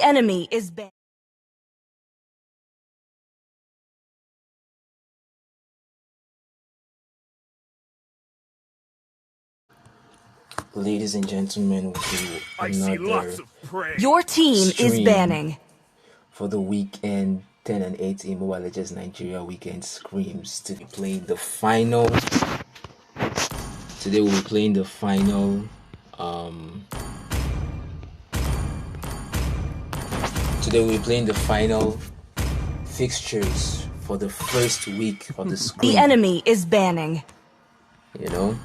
enemy is banned. Ladies and gentlemen, we'll do another Your team is stream banning. for the weekend 10 and 8 in Mobile Legends Nigeria weekend scrims. Today we'll be playing the final fixtures for the first week of the scrim. The enemy is banning. You know,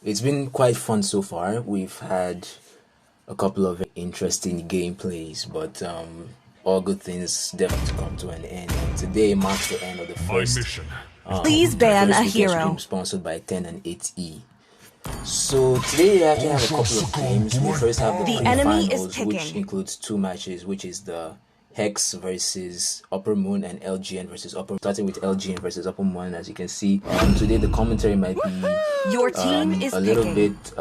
it's been quite fun so far. We've had a couple of interesting gameplays, but all good things definitely come to an end. And today marks the end of the first mission. Please ban first a weekend hero. stream sponsored by 10 and 8E. So today we actually have a couple of games. We first have the enemy is finals, which picking. includes 2 matches, which is the Hex versus Upper Moon and LGN versus Upper Moon. Starting with LGN versus Upper Moon, as you can see. Today the commentary might be Your team is a little picking. bit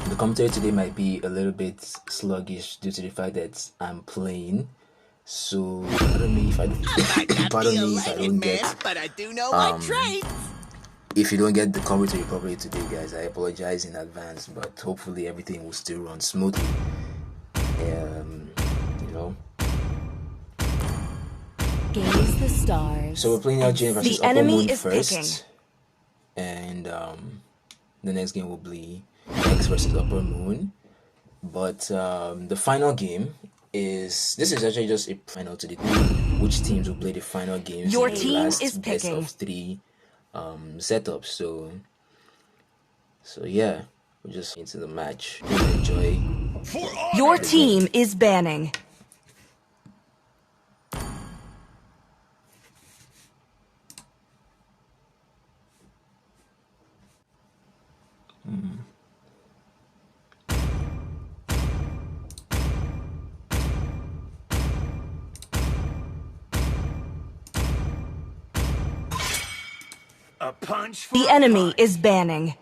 the commentary today might be a little bit sluggish due to the fact that I'm playing. So pardon me if I don't get but I do know my traits. if you don't get the commentary properly today, guys. I apologize in advance, but hopefully everything will still run smoothly. You know. Gaze the stars. So we're playing LGN versus The Upper enemy Moon is first, picking. and the next game will be X versus Upper Moon. But the final game is actually just a final to determine which teams will play the final games. Your in the team last is best picking. of 3 setups. So yeah, we're just into the match. Enjoy. Your team is banning. A punch for The enemy is banning.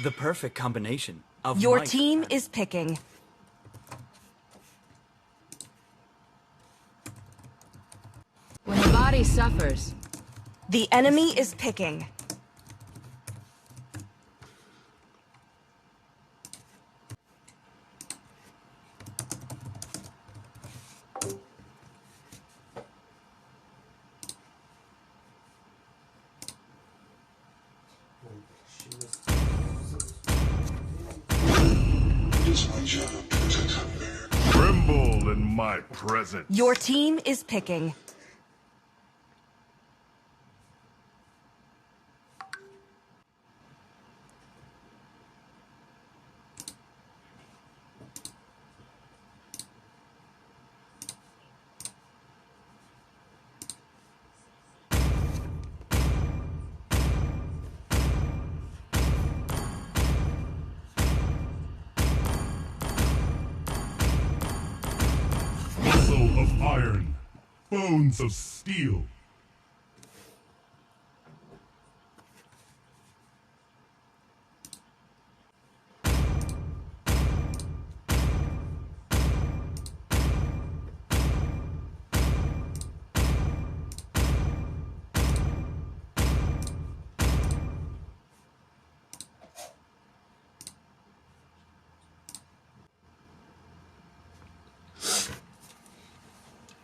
The perfect combination of Your might team and is picking. When the body suffers, The enemy is picking. tremble in my presence. Your team is picking. Muscle of iron, bones of steel.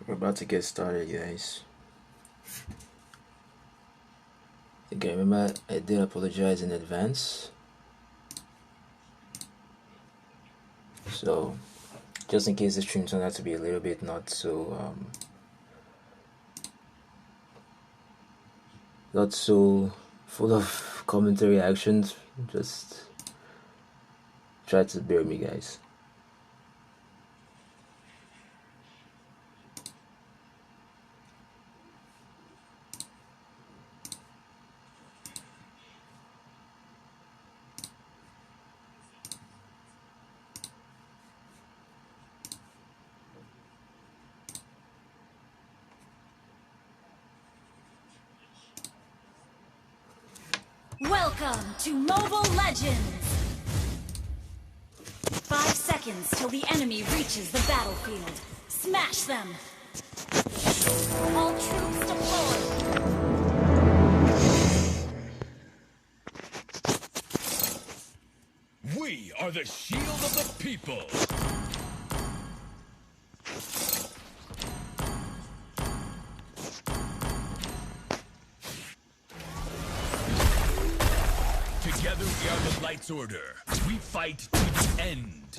We're about to get started, guys. Okay, remember I did apologize in advance. So, just in case the stream turned out to be a little bit not so full of commentary actions, just try to bear me, guys. Welcome to Mobile Legends! 5 seconds till the enemy reaches the battlefield. Smash them! All troops deployed! We are the shield of the people! Together we are the Light's Order. We fight to the end.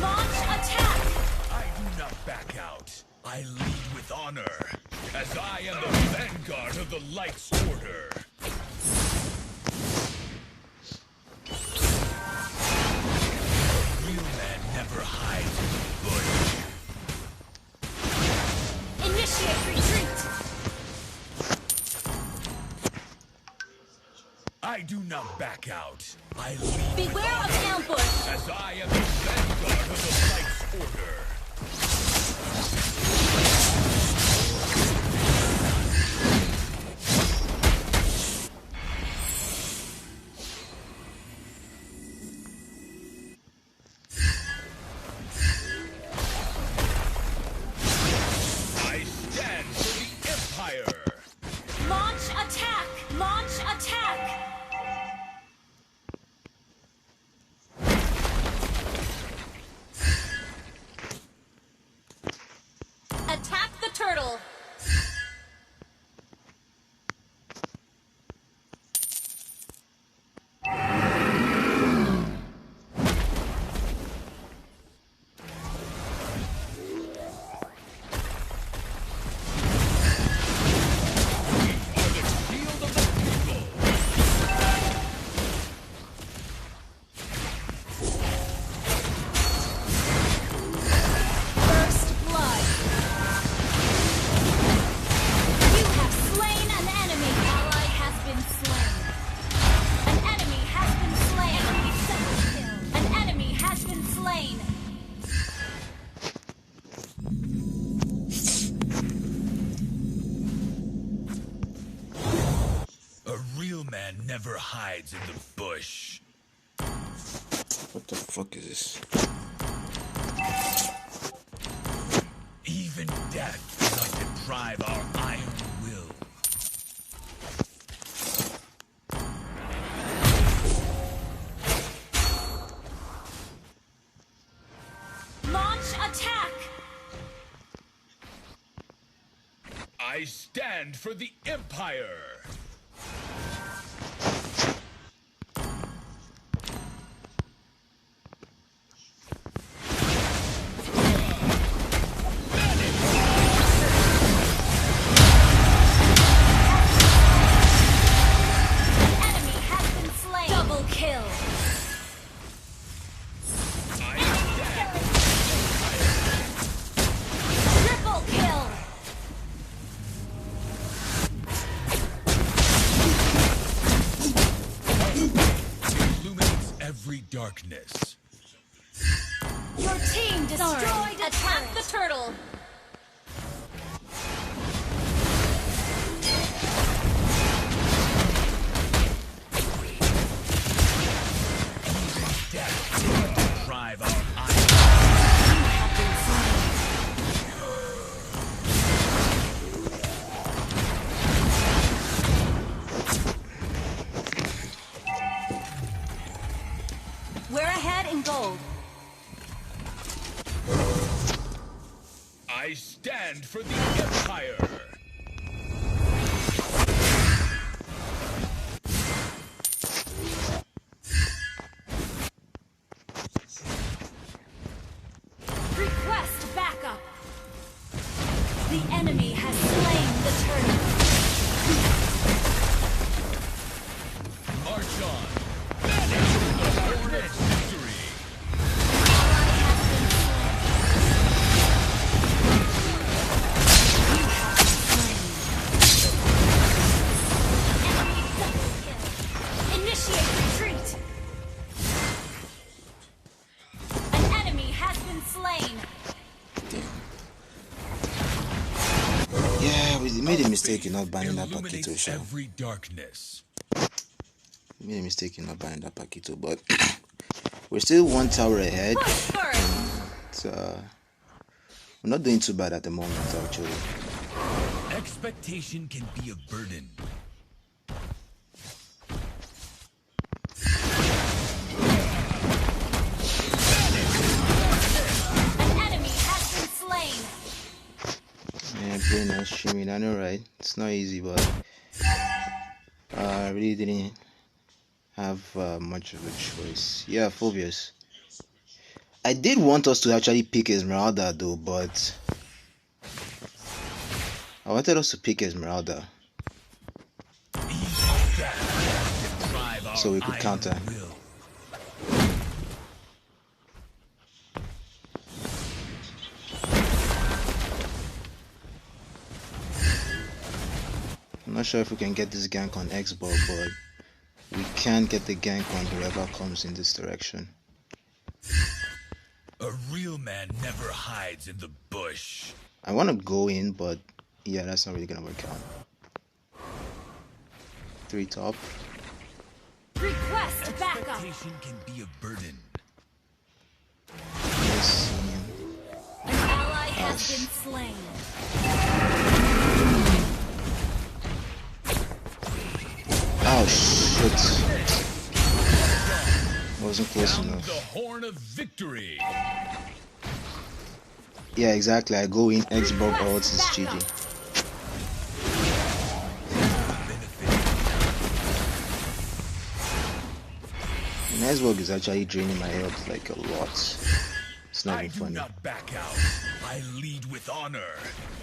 Launch attack! I do not back out. I lead with honor, as I am the vanguard of the Light's Order. Real man never hides in the bush. Initiate retreat! I do not back out. I lead with Beware of honor, ambush! as I am the vanguard of the Light's Order. I stand for the Empire. Launch attack! Launch attack! Attack the turtle! Are the shield of the people. First blood! You have slain an enemy! Ally has been slain! An enemy has been slain! An enemy has been slain! A real man never hides in the bush. What the fuck is this? Even death cannot deprive our iron will. Launch attack! I stand for the Empire. Enemy has been slain! Double kill! I stand Triple kill! it illuminates every darkness. Your team destroyed! Attack the turtle! Death cannot deprive our iron. We're ahead in gold. I stand for the Empire. Request backup! The enemy has slain the turtle. March on. Vanish with the hardest victory. Ally has been slain. You have mistake in not buying that illuminates Paquito, Sha. every darkness. Made a mistake in not buying that Paquito, but we're still one tower ahead. We're not doing too bad at the moment, actually. Expectation can be a burden. An enemy has been slain. Yeah, playing and streaming, I know, right? It's not easy, but I really didn't have much of a choice. Yeah, Phobius. I did want us to actually pick Esmeralda though, but I wanted us to pick Esmeralda so we could counter. I'm not sure if we can get this gank on Xbox, but we can get the gank on whoever comes in this direction. A real man never hides in the bush. I want to go in, but yeah, that's not really gonna work out. 3 top. Request backup. Expectation can be a burden. Yes. An ally has been slain. Oh shit. Wasn't close Down enough. the horn of victory. Yeah, exactly. I go in, Xbox ult is GG. And Xbox is actually draining my health like a lot. It's not I even do funny. not back out. I lead with honor,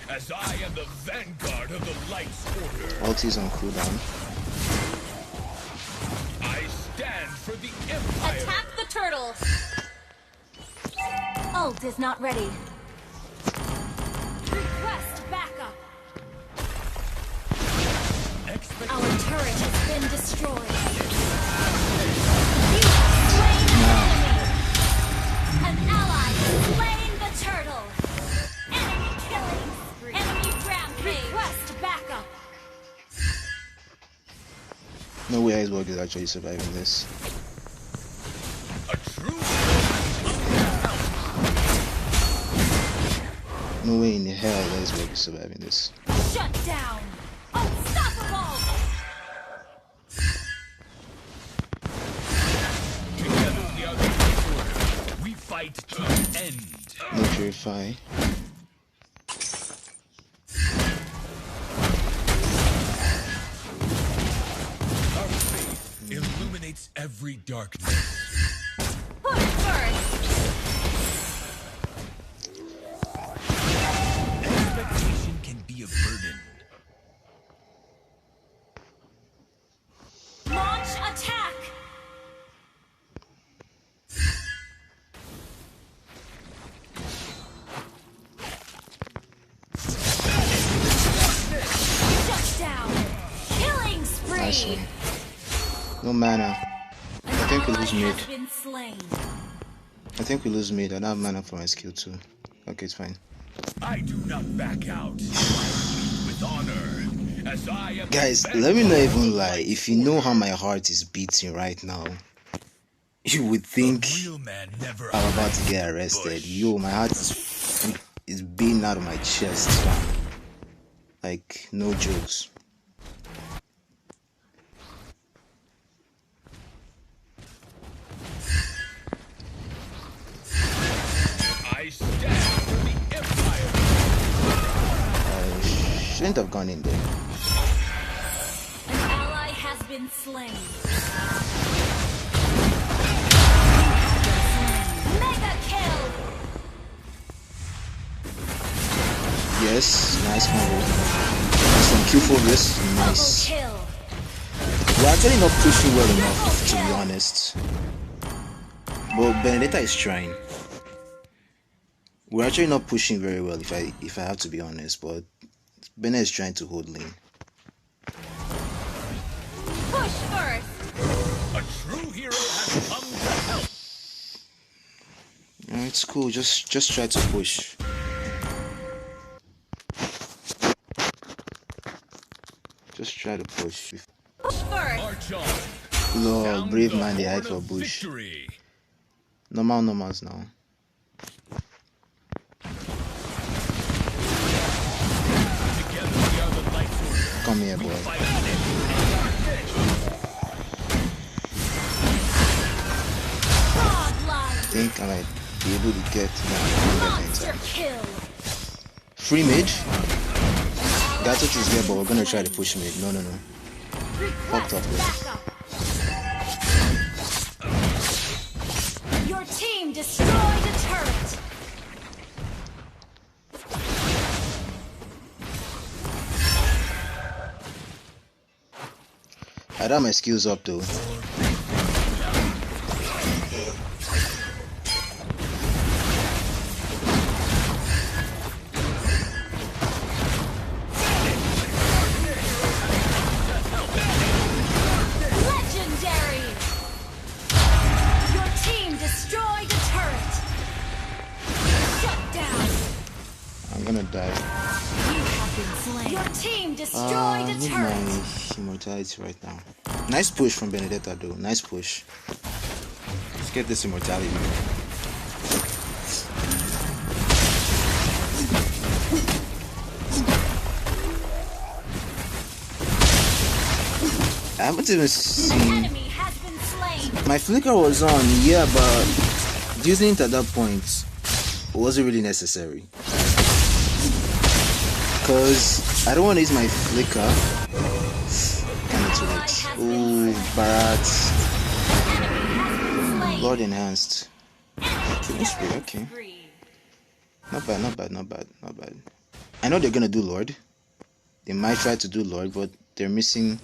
as I am the vanguard of the Light's Order. Ult is on cooldown. I stand for the Empire. Attack the turtle. Ult is not ready. Request backup. Our turret has been destroyed. You have slain an enemy. An ally has slain the turtle. Enemy killing spree. Enemy rampage. Request backup. No way Xbox is actually surviving this. A true No way in the hell Xbox is surviving this. Shut down. Unstoppable. together we are the Light's Order. We fight to the end. No purify. Our faith illuminates every darkness. Push first. Expectation can be a burden. Launch attack. Shut down. Killing spree. Nice one. No mana. I think we lose mid. Has been slain. I think we lose mid. I don't have mana for my skill too. Okay, it's fine. I do not back out. I lead with honor, as I am the Guys, vanguard let me not of even the lie. Light's If you know Order. how my heart is beating right now, you would think A real man never I'm about to hides get in the arrested. bush. Yo, my heart is beating out of my chest, fam. Like, no jokes. I stand for the Empire. I shouldn't have gone in there. An ally has been slain. Mega kill. Yes, nice combo. Nice one, Q for this. Double Nice. kill. We're actually not pushing well enough, to be honest. But Benedetta is trying. We're actually not pushing very well, if I have to be honest. But Bene is trying to hold lane. Push first. A true hero has come to help. It's cool. Just try to push. Try to push. First. March on. Lord, Sound brave the man, they horn hide for of bush. victory. Normals now. Together we are the light order. Come here, boy. Fight Godlike. I think I might be able to get Monster that. kill. Free mage? Gatot is there, but we're gonna try to push mid. No. Fucked up, bro. Backup. Your team destroyed a turret. I got my skills up though. Legendary. Your team destroyed a turret. Shut down. I'm gonna die. You have been slain. Your team destroyed I a need turret. my immortality right now. Nice push from Benedetta though. Nice push. Let's get this immortality. I haven't even An seen. enemy has been slain. My flicker was on, yeah, but using it at that point wasn't really necessary. Cause I don't want to use my flicker. Kinda too late. Ooh, Barat. Lord enhanced. Finish me, okay. Not bad. I know they're gonna do Lord. They might try to do Lord, but they're missing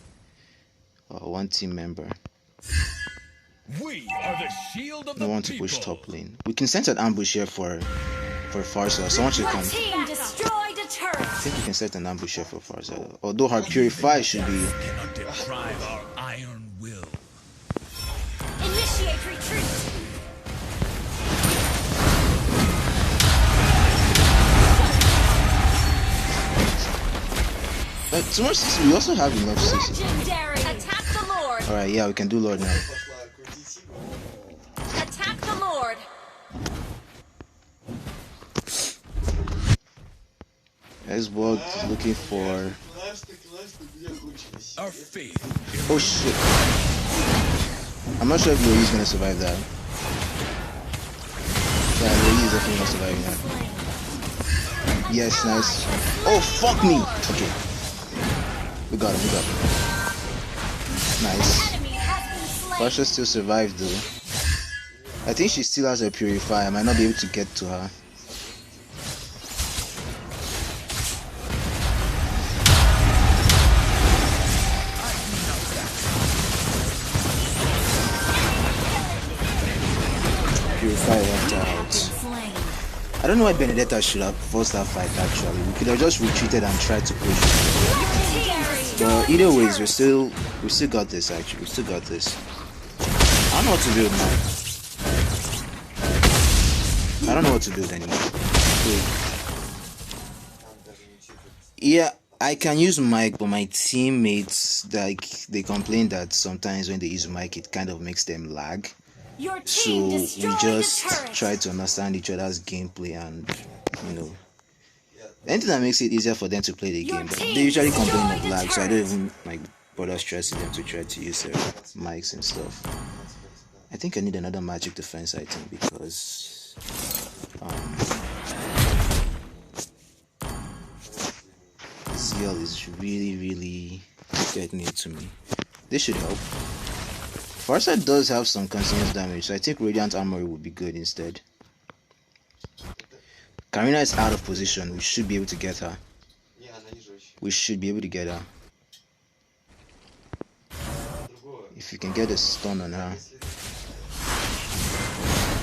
one team member. We are the shield of No the one to people. push top lane. We can sense an ambush here for Farsa. Someone should Your come. team destroyed a turret. I think we can set an ambush here for Farsa. Although her Purify should be. Cannot deprive our iron will. Initiate retreat. Too much CC. We also have enough CC. Legendary. Attack the Lord. Alright, yeah, we can do Lord now. Attack the Lord. Xbox is looking for. Our faith. Oh shit. I'm not sure if Louis gonna survive that. Yeah, Louis is definitely not surviving that. Yes, nice. Oh, fuck me! Okay. We got him. Nice. Enemy has been slain. Pasha still survived though. I think she still has a Purify. I might not be able to get to her. Purify went out. I don't know why Benedetta should have forced that fight actually. We could have just retreated and tried to push. But either ways, we still got this actually. We still got this. I don't know what to build now. I don't know what to build anymore. Wait. Yeah, I can use mic, but my teammates they complain that sometimes when they use mic, it kind of makes them lag. Your So team we destroyed just a turret. try to understand each other's gameplay and anything that makes it easier for them to play the Your game. But team they usually complain of destroyed a lag, so I don't turret. even bother stressing them to try to use their mics and stuff. I think I need another magic defense item because CL is really getting into me. This should help. Farsight does have some continuous damage, so I think Radiant Armory would be good instead. Karina is out of position. We should be able to get her. If you can get a stun on her.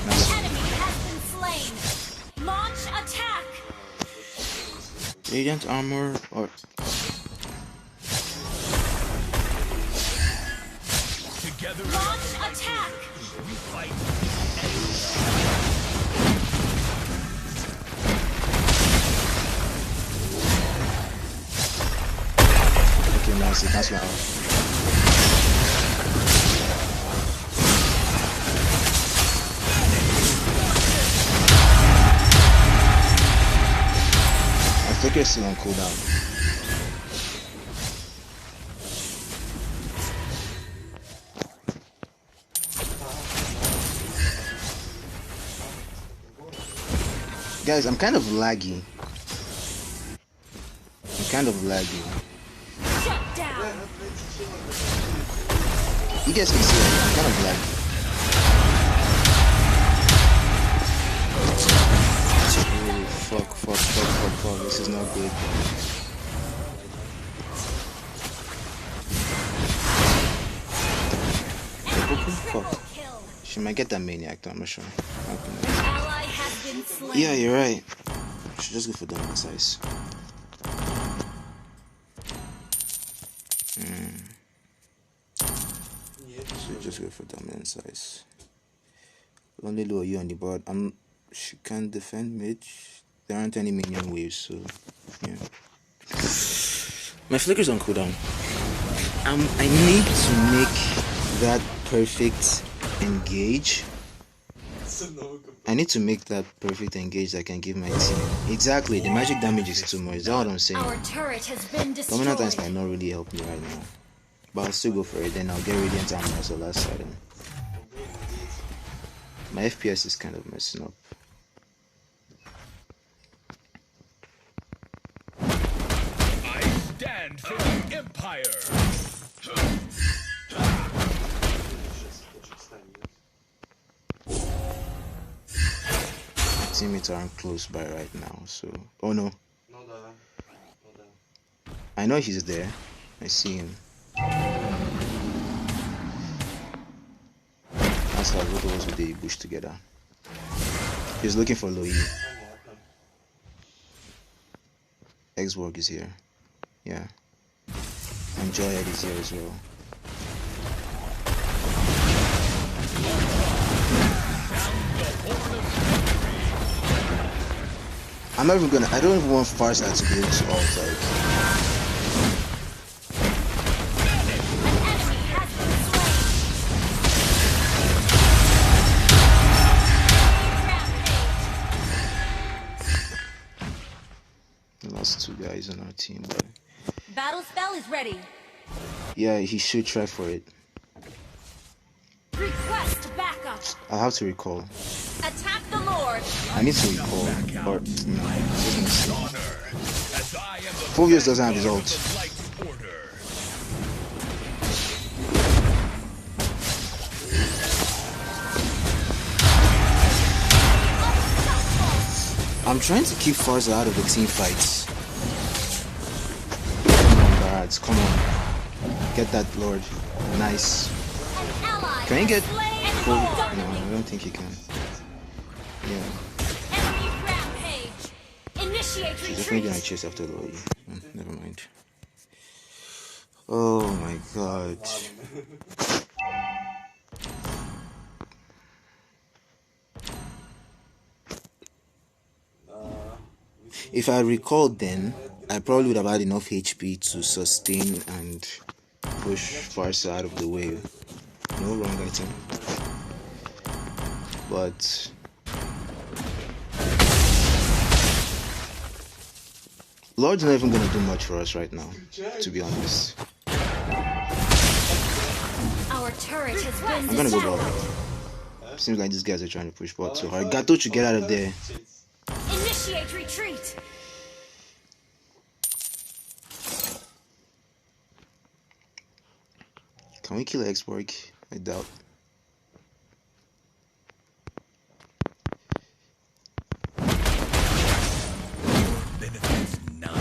Nice. Enemy has been slain. Launch attack. Radiant Armor or Together Launch attack. we fight. okay, Nice, he cancel out. My flicker is still on cooldown. Guys, I'm kind of laggy. Shut down. You guys can see it. I'm kind of laggy. Oh, fuck. This is not good. Fuck. She might get that maniac though, I'm not sure. Ally has been slain. Yeah, you're right. Should just go for dominant size. Should just go for dominant size. Only lower you on the board. She can defend mid. There aren't any minion waves, so yeah. My flicker's on cooldown. I need to make that perfect engage. I need to make that perfect engage that I can give my team. Exactly, the magic damage is too much. Is that what I'm saying? Our turret has been destroyed. Dominant times might not really help me right now. But I'll still go for it, then I'll get Radiant Armor as the last item. My FPS is kind of messing up. I stand for the Empire. Teammates aren't close by right now, so... Oh no. I know he's there. I see him. That's like both of us with the bush together. He's looking for Louis. X-Work is here. Yeah. And Joyhead is here as well. I'm not even gonna. I don't even want Farsight to be able to ult, like. The last two guys on our team, but Battle spell is ready. yeah, he should try for it. Request backup. I'll have to recall. Attack the Lord. I need to recall, or no. As I am the Phobius doesn't have his vanguard ult. of the Light Order. I'm trying to keep Farza out of the team fights. Come on, Barats, come on. Get that Lord. Nice. An ally Can he get slain full? and No, dominated. I don't think he can. Yeah, Enemy rampage. Initiate she's definitely gonna retreat. chase after Lord. Never mind. Oh my god. If I recall then, I probably would have had enough HP to sustain and push Farsa out of the way. No wrong item. But Lord's not even gonna do much for us right now, to be honest. Our turret has been I'm gonna go destroyed. bot. Seems like these guys are trying to push bot too hard. Gato should get out of there. Initiate retreat. Can we kill X-Borg? I doubt. Benefits none.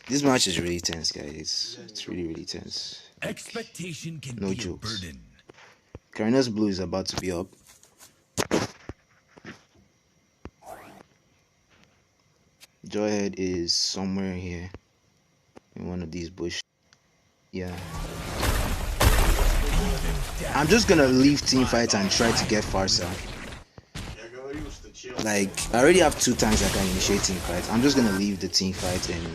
This match is really tense, guys. It's really tense. Expectation can No be jokes. a burden. Karina's blue is about to be up. Joyhead is somewhere here in one of these bushes. Yeah. I'm just gonna leave team fight and try to get Farsa. Like, I already have 2 times I can initiate team fight. I'm just gonna leave the team fight and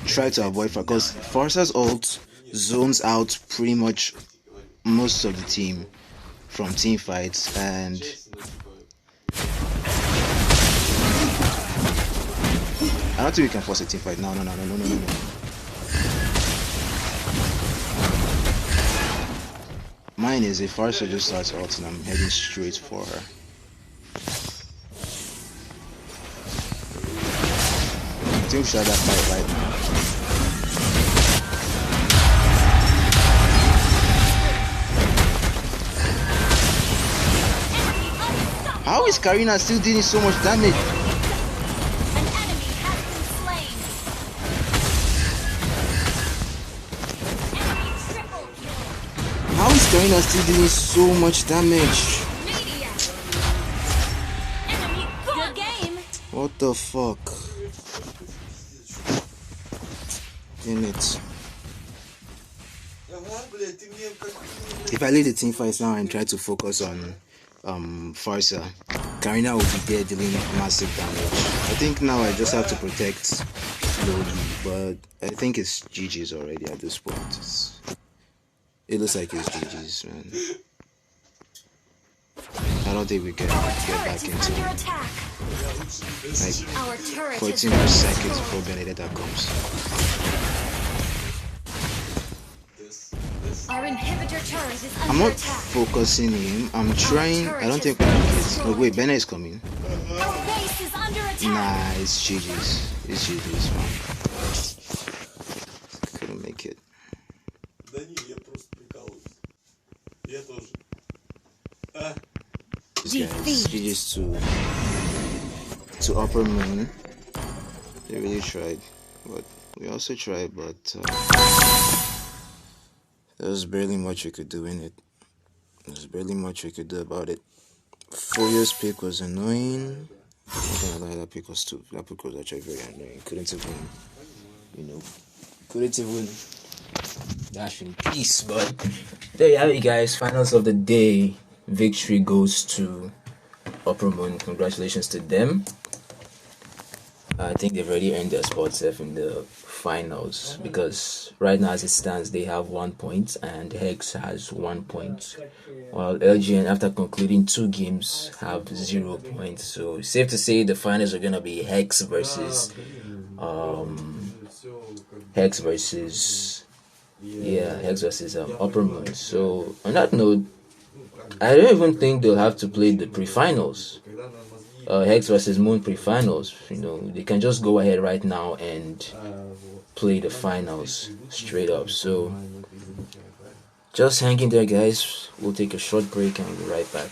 try to avoid for, because Forza's ult zones out pretty much most of the team from team fights, and I don't think we can force a team fight. No. Mine is if Farsa just starts ulting, I'm heading straight for her. I think we should have that fight right now. How is Karina still dealing so much damage? An enemy has been slain. Enemy triple kill. How is Karina still dealing so much damage? Maniac. Enemy good game. What the fuck? Damn it. If I leave the team fights now and try to focus on Farsa, Karina will be there dealing massive damage. I think now I just have to protect slowly, but I think it's GG's already at this point. It looks like it's GG's, man. I don't think we can get back into Under attack. like Our turret 14 more seconds before Benedetta comes. Our inhibitor turret is I'm under not attack. focusing him. I'm trying. I don't think we can get. Oh wait, Bennett is coming. Our base is under attack. Nah, it's GG's. It's GG's, man. Couldn't make it. These guys, GG's to Upper Moon. They really tried, but we also tried, but there was barely much we could do in it. There's barely much we could do about it. Furio's pick was annoying. I'm not gonna lie, that pick was actually very annoying. Couldn't even dash in peace. But there you have it, guys. Finals of the day. Victory goes to Upper Moon. Congratulations to them. I think they've already earned their spot in the finals, because right now as it stands they have 1 point and Hex has 1 point, while LGN after concluding 2 games have 0 points. So safe to say the finals are gonna be Hex versus Hex versus Upper Moon. So on that note, I don't even think they'll have to play the pre-finals. Hex versus Moon pre-finals. They can just go ahead right now and play the finals straight up. So just hang in there, guys. We'll take a short break and we'll be right back.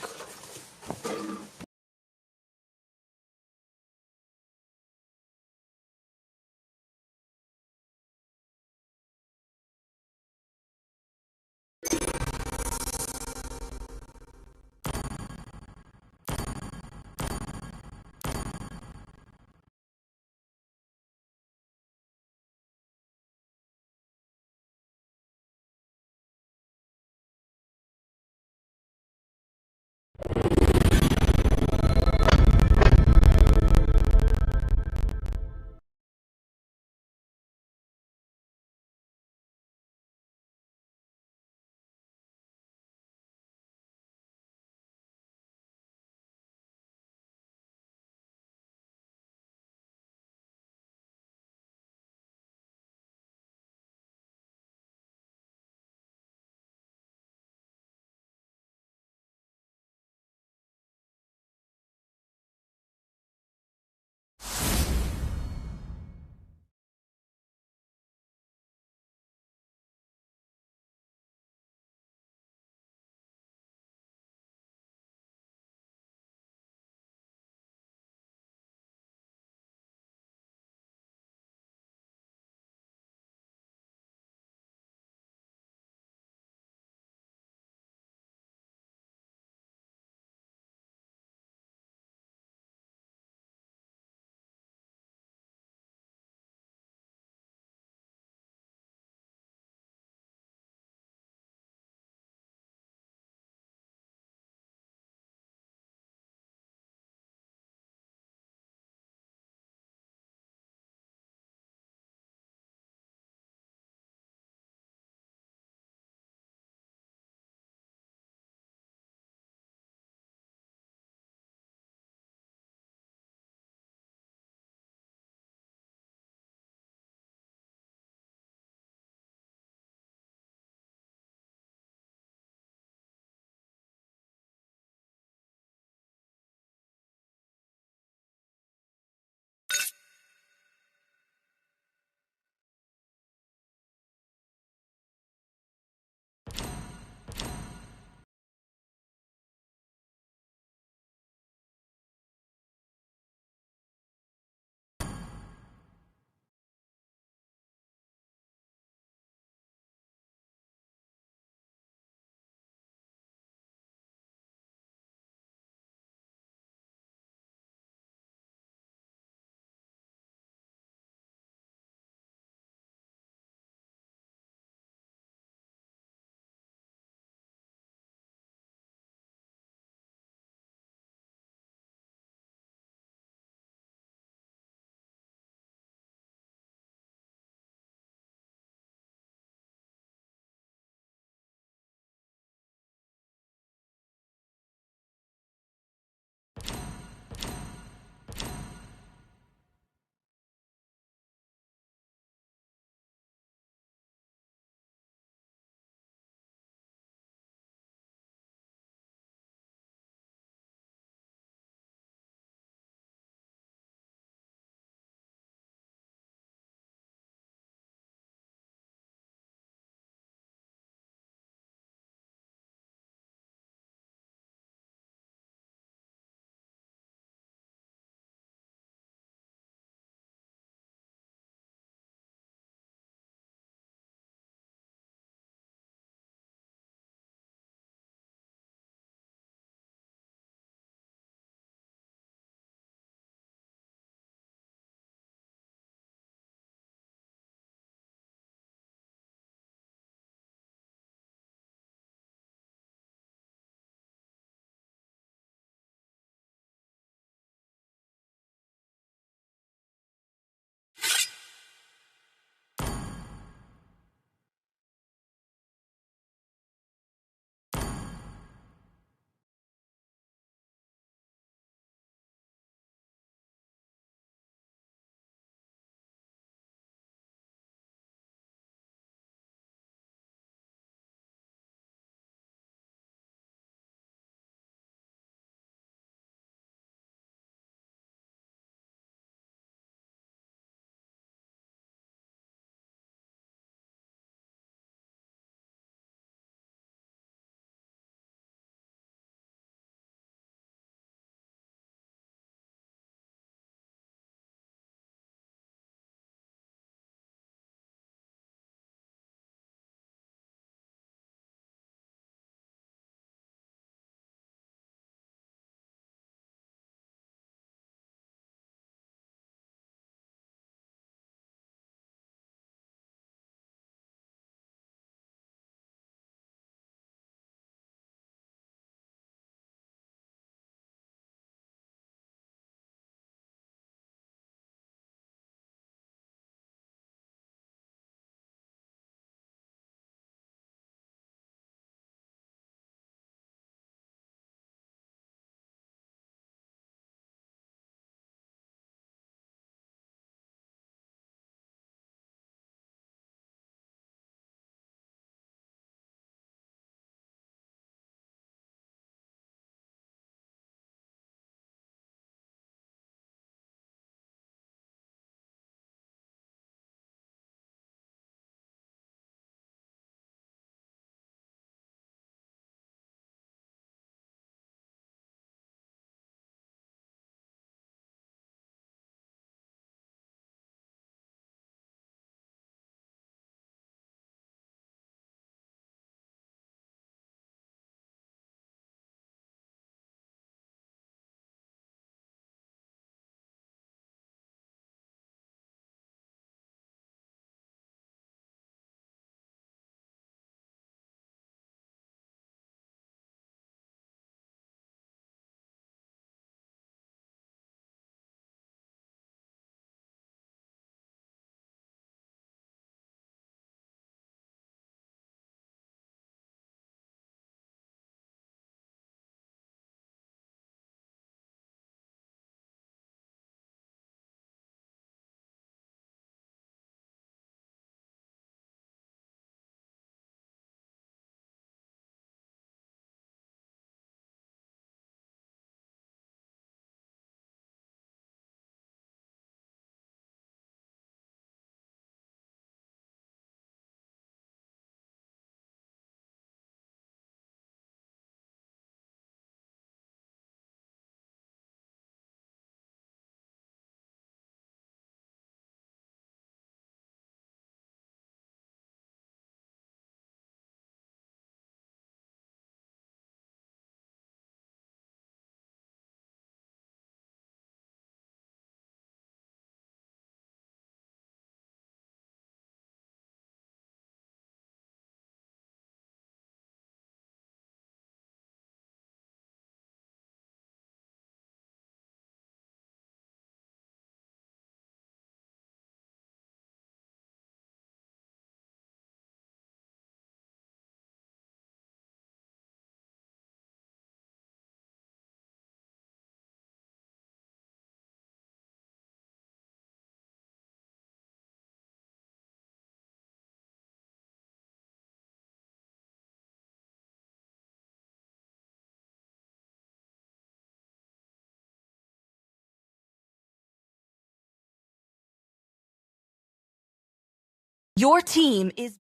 Your team is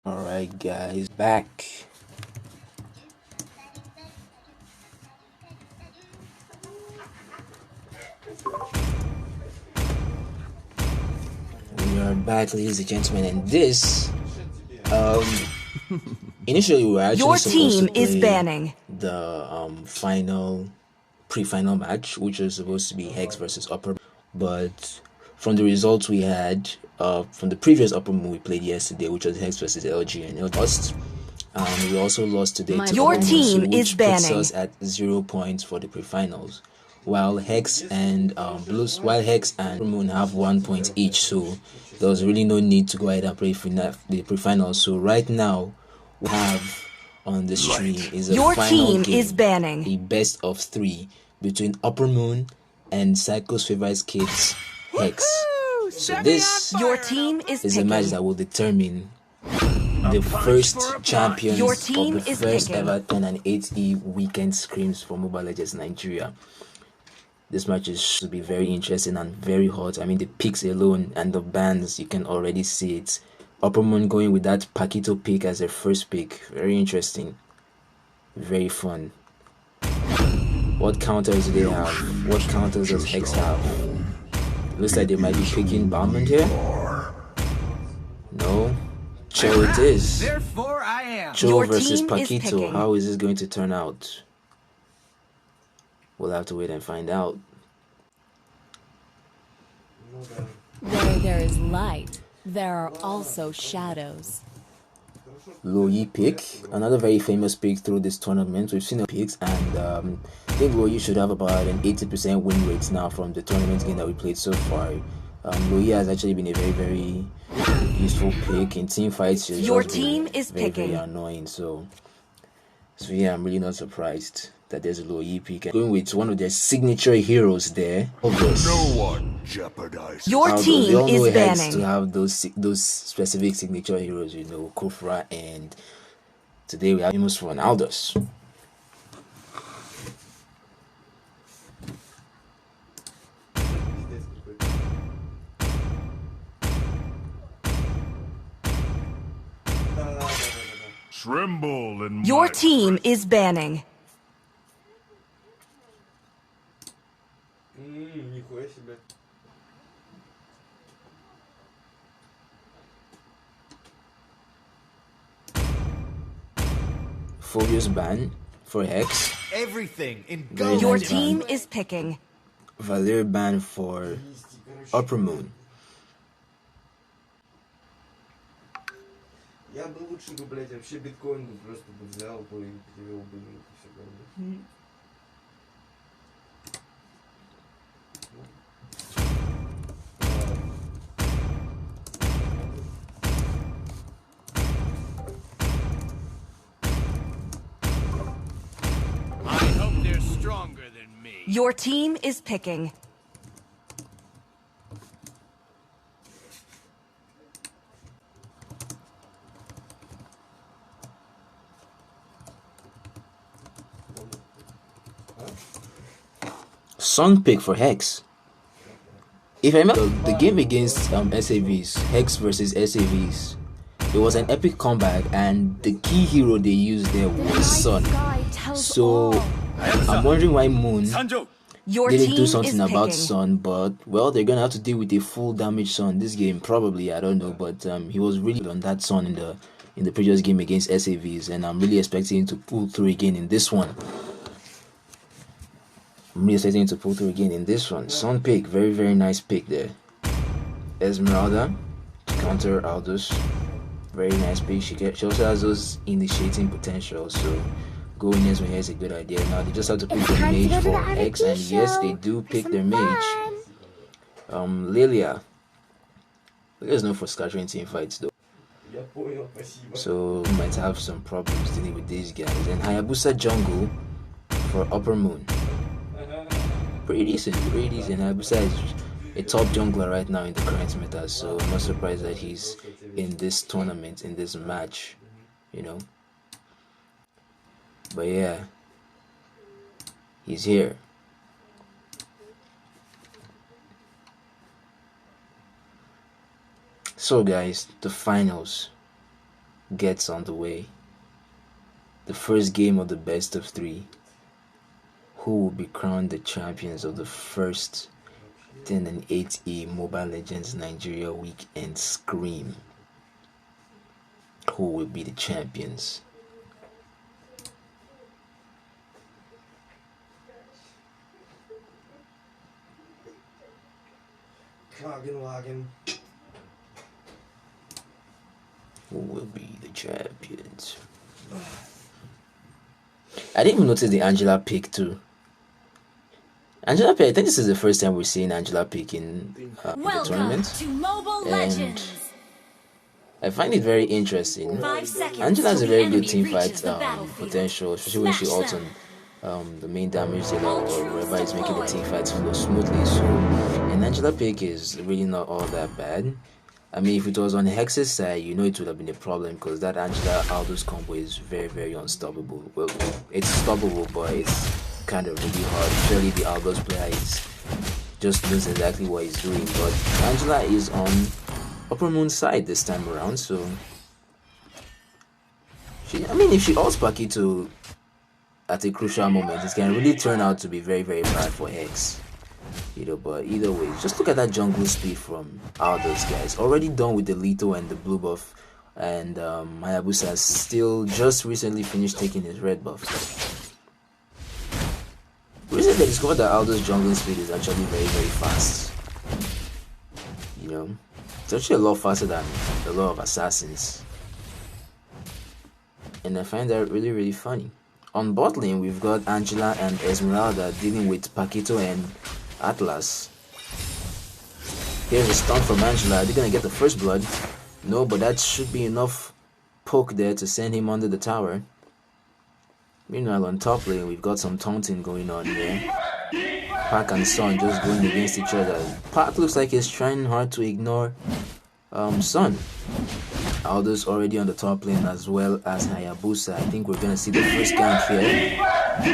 Alright guys, back. We are back, ladies and gentlemen, and this initially we were actually Your supposed team to is play banning. the pre-final match, which was supposed to be Hex versus Upper, but from the results we had from the previous Upper Moon we played yesterday, which was Hex versus LG, and it lost. We also lost today to Your Upper Moon, team so is which puts banning. us at 0 points for the pre-finals, while Hex and Upper Moon have 1 point each. So there was really no need to go ahead and play the pre-finals. So right now we have on the stream is a Your final team game, is banning. a best of 3 between Upper Moon and Psycho's Favorite Kids Hex. So this Your team is is a match picking. that will determine the first champions Your of team the is first picking. ever 10 and 8E weekend scrims for Mobile Legends Nigeria. This match is to be very interesting and very hot. I mean, the picks alone and the bans, you can already see it. Upper Moon going with that Paquito pick as their first pick. Very interesting. Very fun. What counters do they have? What counters does Hex have? Looks like they might be picking Balmond here. No. Cho it is. Therefore I am. Cho Your versus team is Paquito. picking. How is this going to turn out? We'll have to wait and find out. Where there is light, there are also shadows. Loyi pick, another very famous pick through this tournament. We've seen the picks, and I think Loyi should have about an 80% win rate now from the tournament game that we played so far. Loyi has actually been a very, very useful pick in team fights. Your team is very, picking. very annoying. So yeah, I'm really not surprised that there's a Loyi pick. Going with one of their signature heroes there. No one jeopardizes. Your We team all know is Hex banning. to have those specific signature heroes, you know, Kufra, and today we have famous one, Aldous. Tremble in Your my team is banning. Phobios ban for Hex. Everything in Very gold. Your nice team ban. is picking. Valir ban for Upper Moon. Я бы лучше бы, блядь, вообще биткоин бы просто бы взял бы и перевел бы и все равно. I hope they're stronger than me. Your team is picking. Sun pick for Hex. If I remember the game against SAVs, Hex versus SAVs, it was an epic comeback, and the key hero they used there was Sun. So I'm wondering why Moon Sanjo, Your didn't team do is something about picking. Sun, but well, they're gonna have to deal with a full damage Sun this game, probably. I don't know, but he was really good on that Sun in the previous game against SAVs, and I'm really expecting him to pull through again in this one. Sun pick, very, very nice pick there. Esmeralda to counter Aldous, very nice pick. She also has those initiating potential, so going Esmeralda is a good idea. Now they just have to pick their mage for X, and yes, they do pick their mage. Lilia. Lilia's known for scattering team fights though, Я понял, спасибо. so we might have some problems dealing with these guys. And Hayabusa jungle for Upper Moon. Pretty decent. Hayabusa is a top jungler right now in the current meta, so I'm not surprised that he's in this tournament, in this match, you know. But yeah, he's here. So guys, the finals gets on the way. The first game of the best of 3. Who will be crowned the champions of the first 10 and 8E Mobile Legends Nigeria Weekend Scrim? Who will be the champions? Wagen. Who will be the champions? I didn't even notice the Angela pick too. Angela pick, I think this is the first time we're seeing Angela pick in the Welcome tournament. to Mobile And Legends. I find it very interesting. 5 seconds Angela has a till very the good enemy team reaches fight the battlefield. potential, especially when she Smash ults them. on the main damage dealer or whoever is making the team fights flow smoothly. So an Angela pick is really not all that bad. I mean, if it was on Hex's side, you know it would have been a problem because that Angela Aldous combo is very, very unstoppable. Well, it's stoppable, but it's kind of really hard. Surely the Aldous player just knows exactly what he's doing. But Angela is on Upper Moon's side this time around, so if she ults Paquito at a crucial moment, it can really turn out to be very, very bad for Hex. But either way, just look at that jungle speed from Aldous, guys. Already done with the lethal and the blue buff, and Hayabusa still just recently finished taking his red buff. Recently, I discovered that Aldous jungling speed is actually very, very fast. It's actually a lot faster than a lot of assassins, and I find that really, really funny. On bot lane, we've got Angela and Esmeralda dealing with Paquito and Atlas. Here's a stun from Angela. Are they gonna get the first blood? No, but that should be enough poke there to send him under the tower. Meanwhile, on top lane, we've got some taunting going on here. Pac and Sun just going against each other. Pac looks like he's trying hard to ignore Sun. Aldous already on the top lane as well as Hayabusa. I think we're gonna see the first gank here.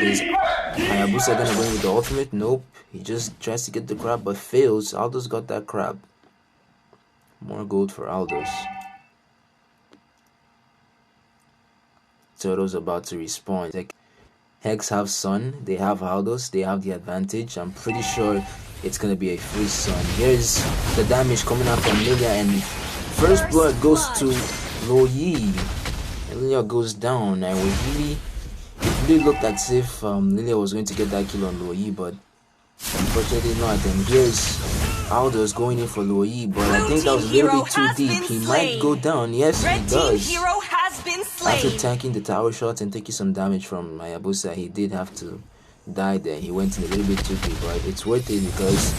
Is Hayabusa gonna go in with the ultimate? Nope. He just tries to get the crab but fails. Aldous got that crab. More gold for Aldous. Turtle's about to respawn. Like, Hex have Sun, they have Aldous, they have the advantage. I'm pretty sure it's gonna be a free Sun. Here's the damage coming out from Lilia, and first blood goes to Loyi. And Lilia goes down. And it really looked as if Lilia was going to get that kill on Loyi, but unfortunately not. And here's Aldous going in for Loyi, but I think that was a little bit too deep. He might go down. Yes, he does. Hero has been slain. After tanking the tower shots and taking some damage from Hayabusa, he did have to die there. He went in a little bit too deep, but it's worth it because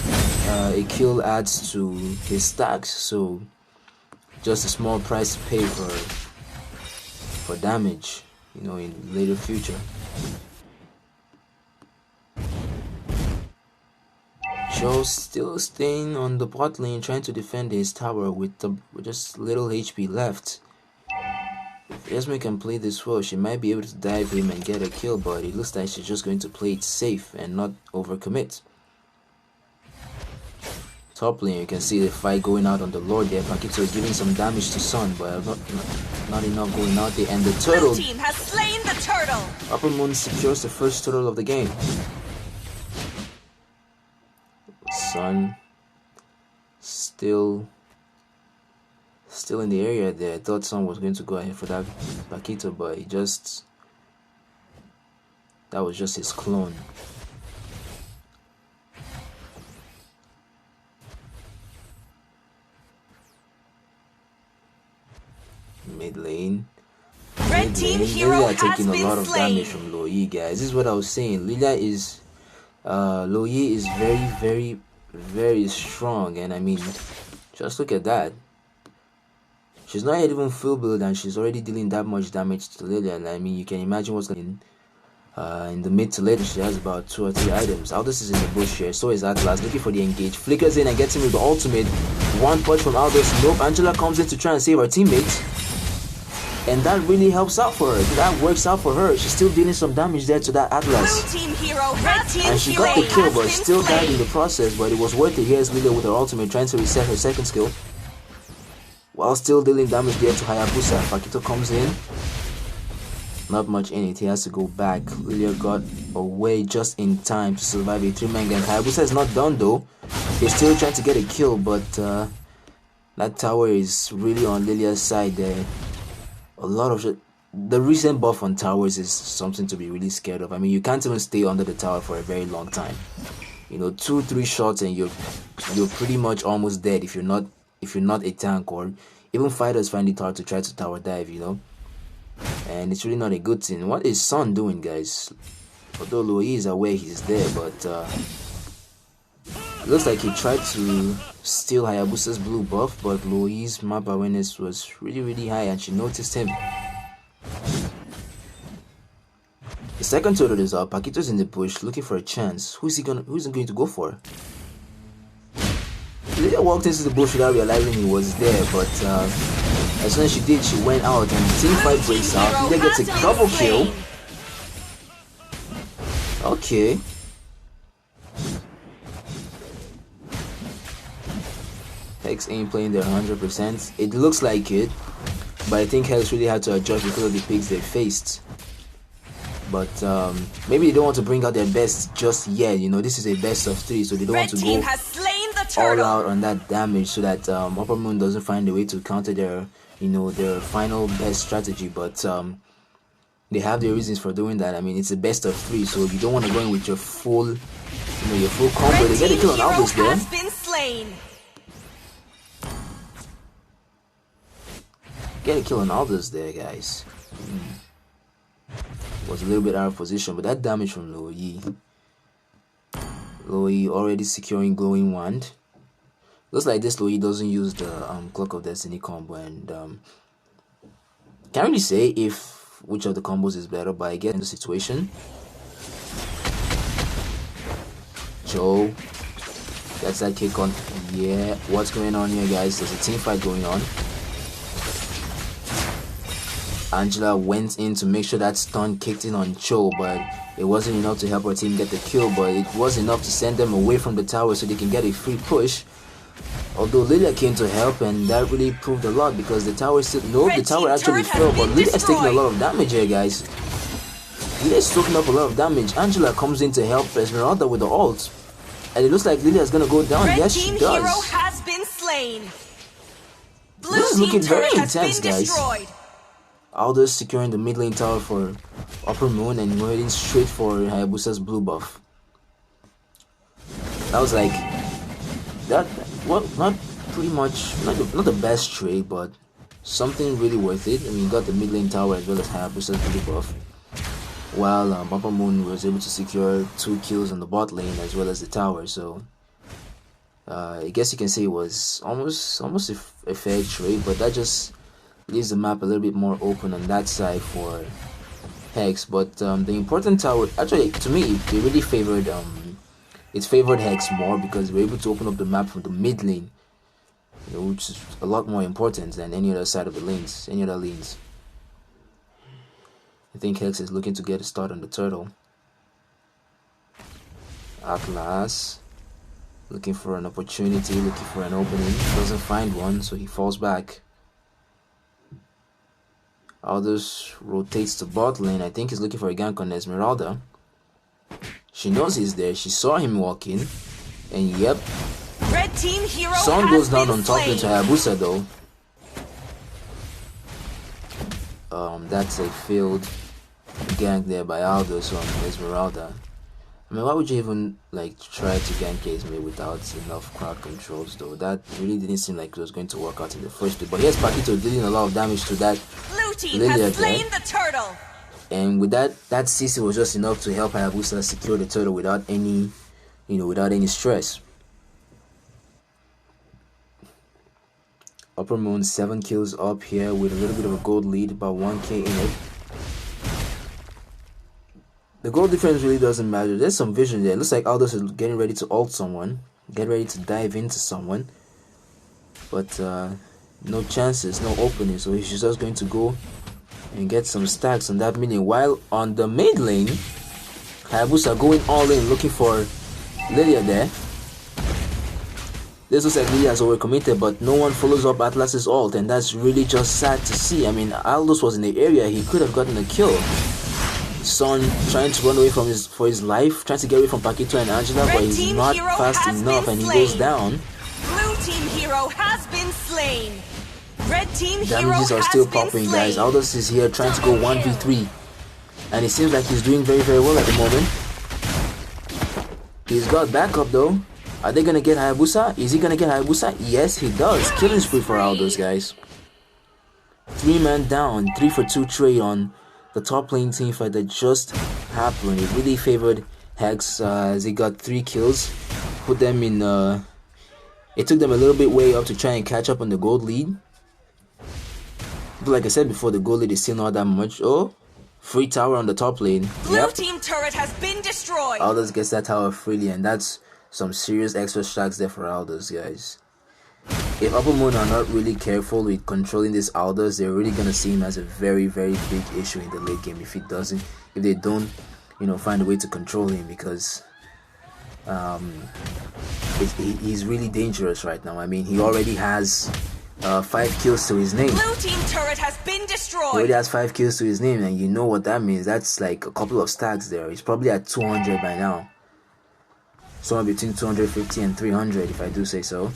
a kill adds to his stacks. So just a small price to pay for damage, in later future. Joe still staying on the bot lane, trying to defend his tower with just little HP left. If Esme can play this well, she might be able to dive him and get a kill, but it looks like she's just going to play it safe and not overcommit. Top lane, you can see the fight going out on the Lord there. Paquito giving some damage to Sun, but not enough going out there. And the turtle. Blue team has slain the turtle. Upper Moon secures the first turtle of the game. Sun still in the area there. I thought Sun was going to go ahead for that Paquito, but that was just his clone. Mid lane. Red team Lilia hero has taking a been lot of slain. damage from Loyi, guys. This is what I was saying. Loyi is very, very, very strong, and I mean, just look at that. She's not yet even full build, and she's already dealing that much damage to Lilia. And I mean, you can imagine what's going on in the mid to later. She has about 2 or 3 items. Aldous is in the bush here. So is Atlas, looking for the engage. Flickers in and gets him with the ultimate. One punch from Aldous. Nope. Angela comes in to try and save her teammates. And that really helps out for her. That works out for her. She's still dealing some damage there to that Atlas. Blue team hero, red team And she hero got the kill, has but been still died slain. in the process. But it was worth it. Here's Lilia with her ultimate, trying to reset her second skill. while still dealing damage there to Hayabusa. Pakito comes in. Not much in it. He has to go back. Lilia got away just in time to survive a 3-man gang. Hayabusa is not done though. He's still trying to get a kill, but that tower is really on Lilia's side there. A lot of the recent buff on towers is something to be really scared of. I mean, you can't even stay under the tower for a very long time. You know, 2-3 shots and you're pretty much almost dead if you're not a tank, or even fighters find it hard to try to tower dive, you know. And it's really not a good thing. What is Sun doing, guys? Although Louis is aware he's there, but it looks like he tried to steal Hayabusa's blue buff, but Louis' map awareness was really high and she noticed him. The second turret is up. Pakito's in the bush looking for a chance. Who's he going to go for? Lilia walked into the bush without realizing he was there, but as soon as she did, she went out and the team fight breaks out. Lilia gets a double kill. Okay. Hex ain't playing their 100%. It looks like it, but I think Hex really had to adjust because of the picks they faced. But maybe they don't want to bring out their best just yet. You know, this is a best of 3, so they don't want to go all out on that damage, so that Upper Moon doesn't find a way to counter their, you know, their final best strategy. But they have their reasons for doing that. I mean, it's a best of 3, so you don't want to go in with your full, you know, your full combo. They get a kill on Albus there. Get a kill on Aldous there, guys. Was a little bit out of position, but that damage from Louis already securing glowing wand. Looks like this Louis doesn't use the Clock of Destiny combo, and can't really say which of the combos is better, but I get in the situation. Joe gets that kick on. Yeah, what's going on here, guys? There's a team fight going on. Angela went in to make sure that stun kicked in on Cho, but it wasn't enough to help her team get the kill, but it was enough to send them away from the tower so they can get a free push. Although Lilia came to help, and that really proved a lot, because the tower still... No, the tower actually fell, but Lilia's taking a lot of damage here, guys. Lilia's soaking up a lot of damage. Angela comes in to help Esmeralda with the ult, and it looks like Lilia's gonna go down. Yes, she does. Hero has been slain. This is looking very intense, guys. Aldous securing the mid lane tower for Upper Moon, and we're heading straight for Hayabusa's blue buff. That was like that. Well, not pretty much not the best trade, but something really worth it. I mean, you got the mid lane tower as well as Hayabusa's blue buff, while Upper Moon was able to secure 2 kills on the bot lane as well as the tower. So I guess you can say it was almost a fair trade, but that just leaves the map a little bit more open on that side for Hex. But the important tower, actually, to me, they really favored it favored Hex more, because we're able to open up the map from the mid lane, you know, which is a lot more important than any other side of the lanes, any other lanes. I think Hex is looking to get a start on the turtle. Atlas looking for an opportunity, looking for an opening, doesn't find one, so he falls back. Aldous rotates to bot lane. I think he's looking for a gank on Esmeralda. She knows he's there. She saw him walk in. And yep. Red team hero Sun goes down on top into Hayabusa though. That's a failed gank there by Aldous on Esmeralda. I mean, why would you even like try to gank Esme without enough crowd controls though? That really didn't seem like it was going to work out in the first place. But here's Pakito dealing a lot of damage to that Lilia there. The turtle. And with that CC was just enough to help Hayabusa secure the turtle without any, you know, without any stress. Upper Moon 7 kills up here with a little bit of a gold lead, about 1k in it. The gold difference really doesn't matter. There's some vision there. It looks like Aldous is getting ready to ult someone, get ready to dive into someone, but no chances, no opening, so he's just going to go and get some stacks on that mid lane. While on the mid lane, Hayabusa going all in, looking for Lilia there. This looks like Lee has overcommitted, but no one follows up Atlas's ult, and that's really just sad to see. I mean, Aldous was in the area, he could have gotten a kill. Son trying to run away from his life, trying to get away from Paquito and Angela, but he's not fast enough and he goes down. Blue team hero has been slain. Red team hero Damages are has still been popping, slain. guys. Aldous is here trying to go 1v3, and it seems like he's doing very, very well at the moment. He's got backup though. Are they gonna get Hayabusa? Is he gonna get Hayabusa? Yes, he does. Killing spree for Aldous, guys. 3-man down, 3-for-2 trade on the top lane team fight that just happened. It really favored Hex as he got 3 kills. Put them in. It took them a little bit way up to try and catch up on the gold lead. But like I said before, the gold lead is still not that much. Oh, free tower on the top lane. Blue team turret has been destroyed. Aldous gets that tower freely, and that's some serious extra stacks there for Aldous, guys. If Upper Moon are not really careful with controlling this Aldous, they're really gonna see him as a very, very big issue in the late game if they don't, find a way to control him, because he's really dangerous right now. I mean, he already has 5 kills to his name. Blue team turret has been He destroyed. already has 5 kills to his name, and you know what that means. That's like a couple of stacks there. He's probably at 200 by now. Somewhere between 250 and 300, if I do say so.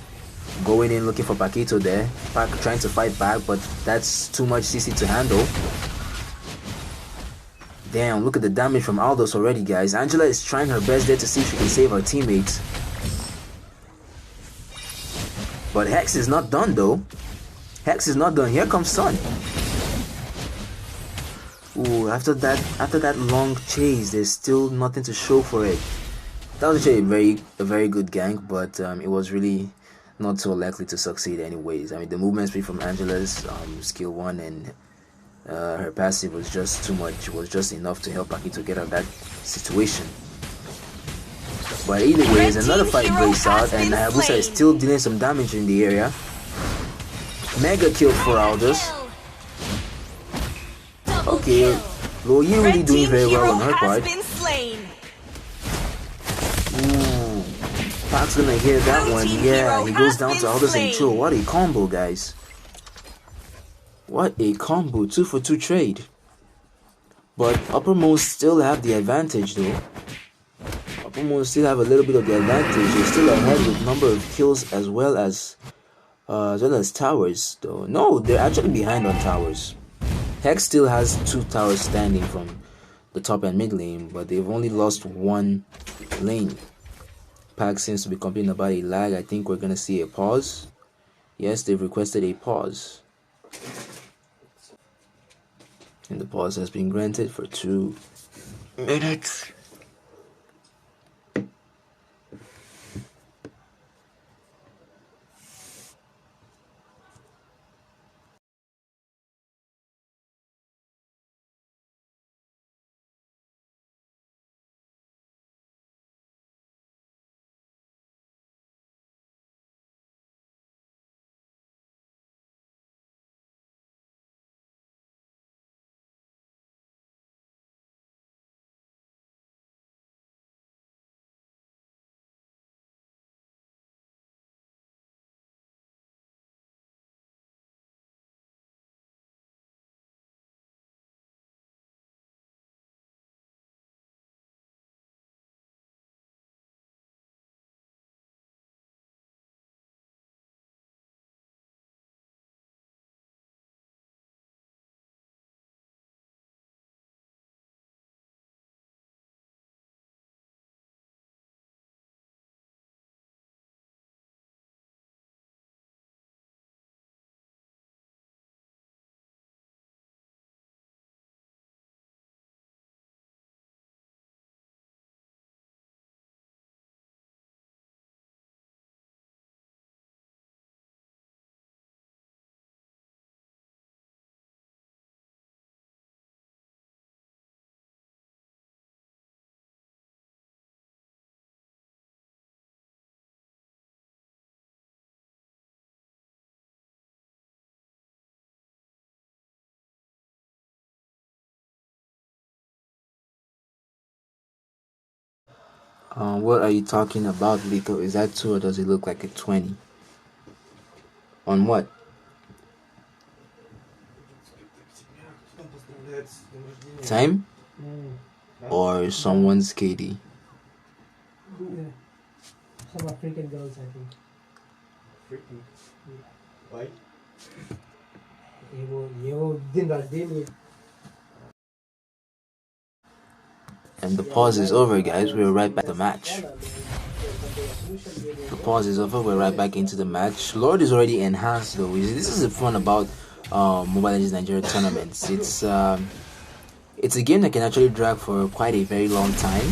Going in looking for Paquito there. Pac trying to fight back, but that's too much CC to handle. Damn, look at the damage from Aldous already, guys. Angela is trying her best there to see if she can save her teammates. But Hex is not done though. Hex is not done. Here comes Sun. Ooh, after that long chase, there's still nothing to show for it. That was actually a very good gank, but it was really not so likely to succeed anyways. I mean, the movement speed from Angela's skill 1 and her passive was just too much. It was just enough to help Paquito get out of that situation. But either way, another fight breaks out, and Hayabusa is still dealing some damage in the area. Mega kill for Aldous. Okay, Loyi really doing very well on her part. Ooh, Pac's gonna hear that one. Yeah, he goes down to Aldous and Cho. What a combo, guys. What a combo. 2-for-2 trade. But Uppermost still have the advantage though. Uppermost still have a little bit of the advantage. They're still ahead with number of kills as well as towers though. No, they're actually behind on towers. Hex still has 2 towers standing from the top and mid lane, but they've only lost 1 lane. Pac seems to be complaining about a lag. I think we're gonna see a pause. Yes, they've requested a pause. And the pause has been granted for 2 minutes. What are you talking about, Lito? Is that 2 or does it look like a 20? On what? Time? Or someone's KD? Some African girls, I think. Freaking. Why? And the pause is over, guys. We're right back to the match. The pause is over. We're right back into the match. Lord is already enhanced, though. This is the fun about Mobile Legends Nigeria tournaments. It's a game that can actually drag for quite a very long time.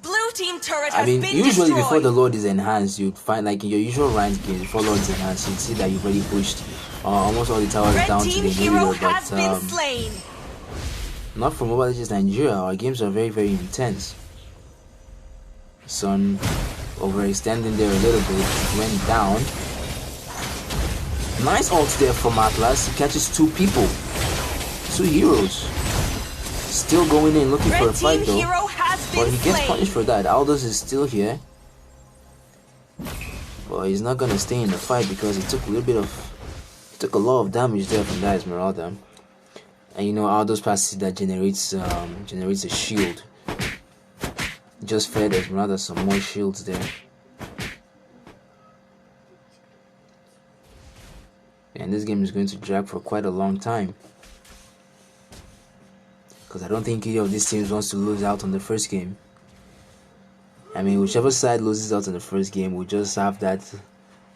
Blue team turret I has mean, been usually destroyed. before the load is enhanced, you'd find, like in your usual ranked games, before load is enhanced, you'd see that you've already pushed almost all the towers Red down to team the hero inhibitor, has been but slain. not for Mobile Legends Nigeria. Our games are very, very intense. Sun overextending there a little bit, went down. Nice ult there from Atlas. He catches two people, two heroes. Still going in looking for a fight though, but he gets punished for that. Aldous is still here, but he's not gonna stay in the fight because he took a lot of damage there from that Esmeralda. And you know, Aldous passive that generates a shield. Just fed Esmeralda some more shields there. And this game is going to drag for quite a long time, because I don't think either of these teams wants to lose out on the first game. I mean, whichever side loses out on the first game will just have that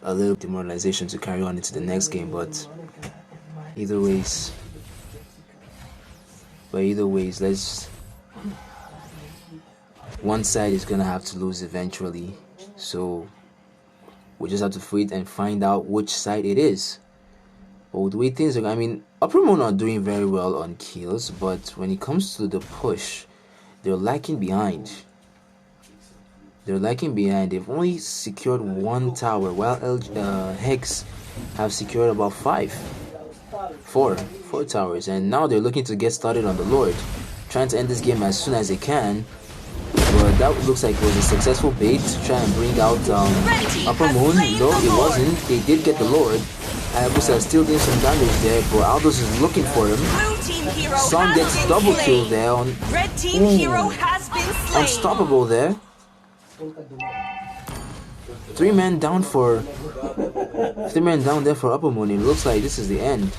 a little demoralization to carry on into the next game. But either ways, one side is gonna have to lose eventually. So we just have to wait and find out which side it is. But with the way things are, I mean, Upper Moon are doing very well on kills, but when it comes to the push, they're lacking behind. They've only secured one tower, while Hex have secured about four towers, and now they're looking to get started on the Lord, trying to end this game as soon as they can. But that looks like it was a successful bait to try and bring out Upper Moon. No, it wasn't. They did get the Lord. Hayabusa is still doing some damage there, but Aldous is looking for him. Son gets double kill there on Red team hero has been slain. Unstoppable there. 3 men down there for Upper Moon. It looks like this is the end.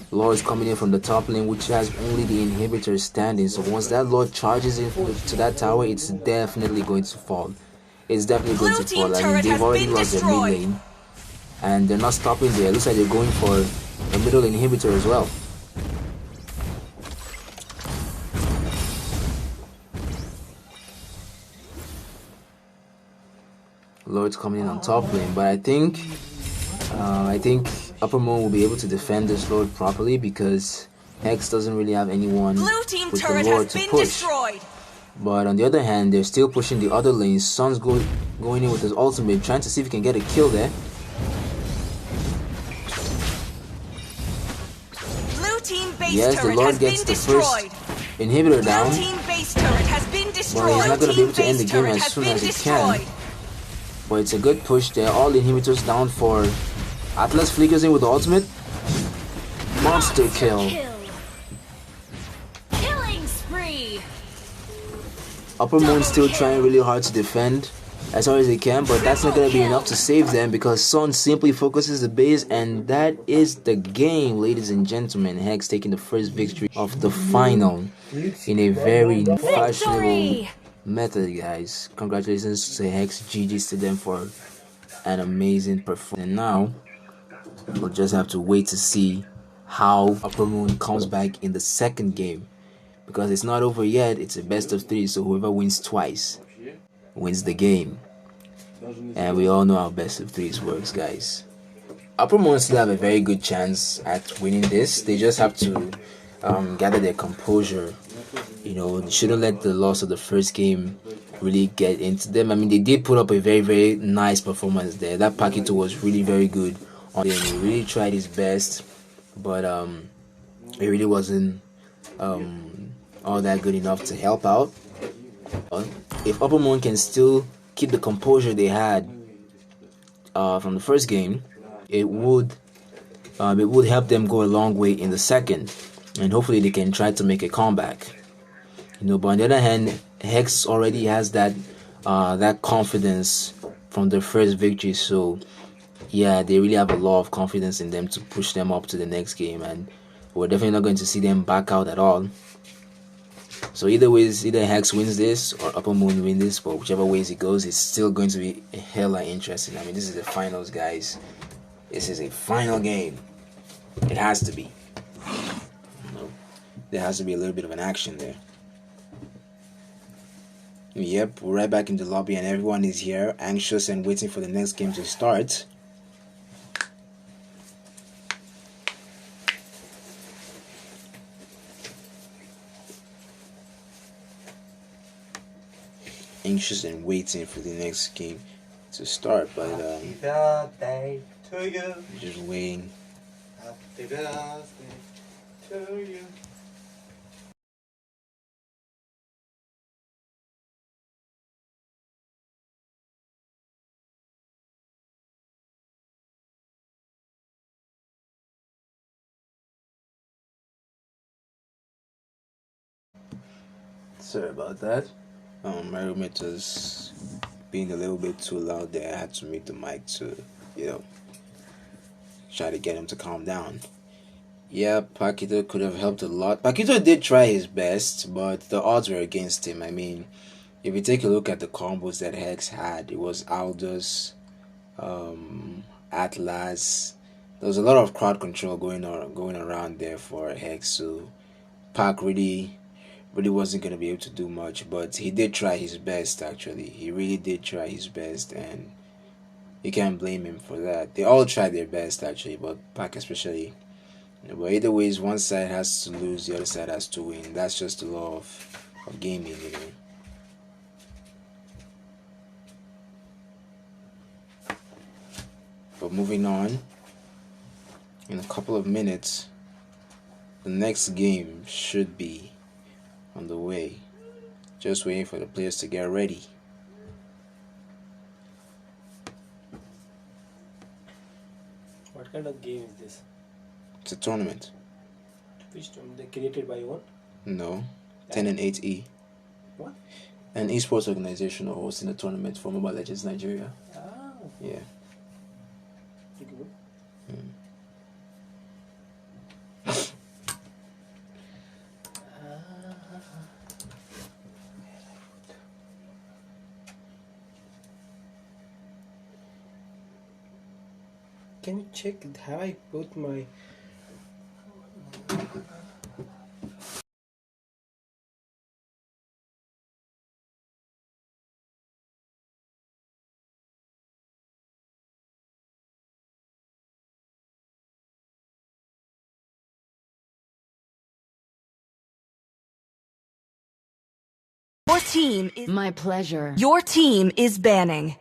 Lord is coming in from the top lane, which has only the inhibitor standing. So once that Lord charges into that tower, it's definitely going to fall. It's definitely going to fall. I mean, they've already lost their mid lane, and they're not stopping there. It looks like they're going for a middle inhibitor as well. Lord's coming in on top lane, but I think Upper Moon will be able to defend this Lord properly, because Hex doesn't really have anyone with the Lord to push. But on the other hand, they're still pushing the other lanes. Sun's going in with his ultimate, trying to see if he can get a kill there. Yes, the Lord gets the first inhibitor down, but he's not going to be able to end the game as soon as he can. But it's a good push there. All inhibitors down for Atlas. Flickers in with the ultimate. Monster kill. Killing spree. Upper Moon still trying really hard to defend as hard as they can, but that's not going to be enough to save them, because Sun simply focuses the base, and that is the game, ladies and gentlemen. Hex taking the first victory of the final in a very fashionable method, guys. Congratulations to Hex. GG's to them for an amazing performance. And now we'll just have to wait to see how Upper Moon comes back in the second game, because it's not over yet. It's a best of 3, so whoever wins twice wins the game, and we all know how best of 3s works, guys. Upper Moon still have a very good chance at winning this. They just have to gather their composure. You know, they shouldn't let the loss of the first game really get into them. I mean, they did put up a very, very nice performance there. That Paquito was really very good on him. He really tried his best, but it really wasn't all that good enough to help out. If Upper Moon can still keep the composure they had from the first game, it would help them go a long way in the second, and hopefully they can try to make a comeback. But on the other hand, Hex already has that confidence from their first victory, so yeah, they really have a lot of confidence in them to push them up to the next game, and we're definitely not going to see them back out at all. So either Hex wins this or Upper Moon wins this, but whichever ways it goes, it's still going to be hella interesting. I mean, this is the finals, guys. This is a final game. It has to be. There has to be a little bit of an action there. Yep, we're right back in the lobby and everyone is here, anxious and waiting for the next game to start. Anxious and waiting for the next game to start, but Happy birthday to you. just waiting. Happy birthday to you. Sorry about that. My roommate was being a little bit too loud there. I had to mute the mic to, try to get him to calm down. Yeah, Paquito could have helped a lot. Paquito did try his best, but the odds were against him. I mean, if you take a look at the combos that Hex had, it was Aldous, Atlas. There was a lot of crowd control going around there for Hex, so Pac really wasn't going to be able to do much, but he did try his best. Actually, he really did try his best, and you can't blame him for that. They all tried their best, actually, but Pac especially. But either ways, one side has to lose, the other side has to win. That's just the law of gaming, But moving on, in a couple of minutes, the next game should be on the way. Just waiting for the players to get ready. What kind of game is this? It's a tournament. Which one? They created by one? No. 10 and 8E. What? An esports organization hosting a tournament for Mobile Legends Nigeria. Ah. Yeah. Good. Can you check? Have I put my... Your team is... My pleasure. Your team is banning.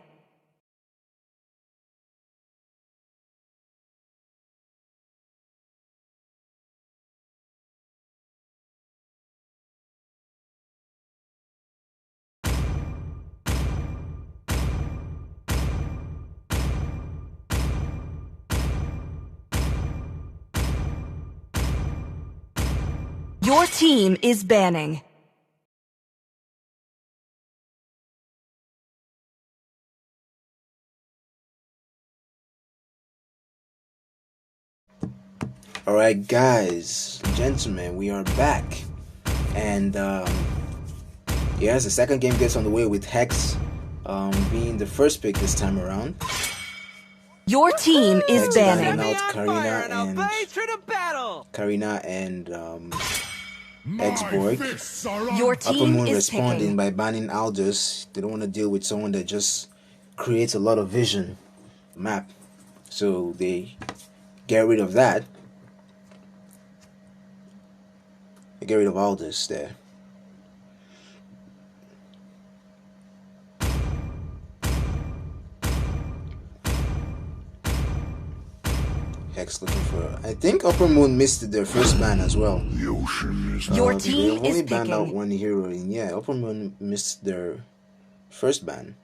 Your team is banning. Alright, guys, gentlemen, we are back. And yes, the second game gets on the way with Hex being the first pick this time around. Your team is Hex banning. banning out Karina and Xborg. Your Upper team Moon is responding picking. by banning Aldous. They don't want to deal with someone that just creates a lot of vision map. So they get rid of that. They get rid of Aldous there. Hex looking for... I think Upper Moon missed their first ban as well. Your team they've is only banned out picking. one hero, and yeah, Upper Moon missed their first ban.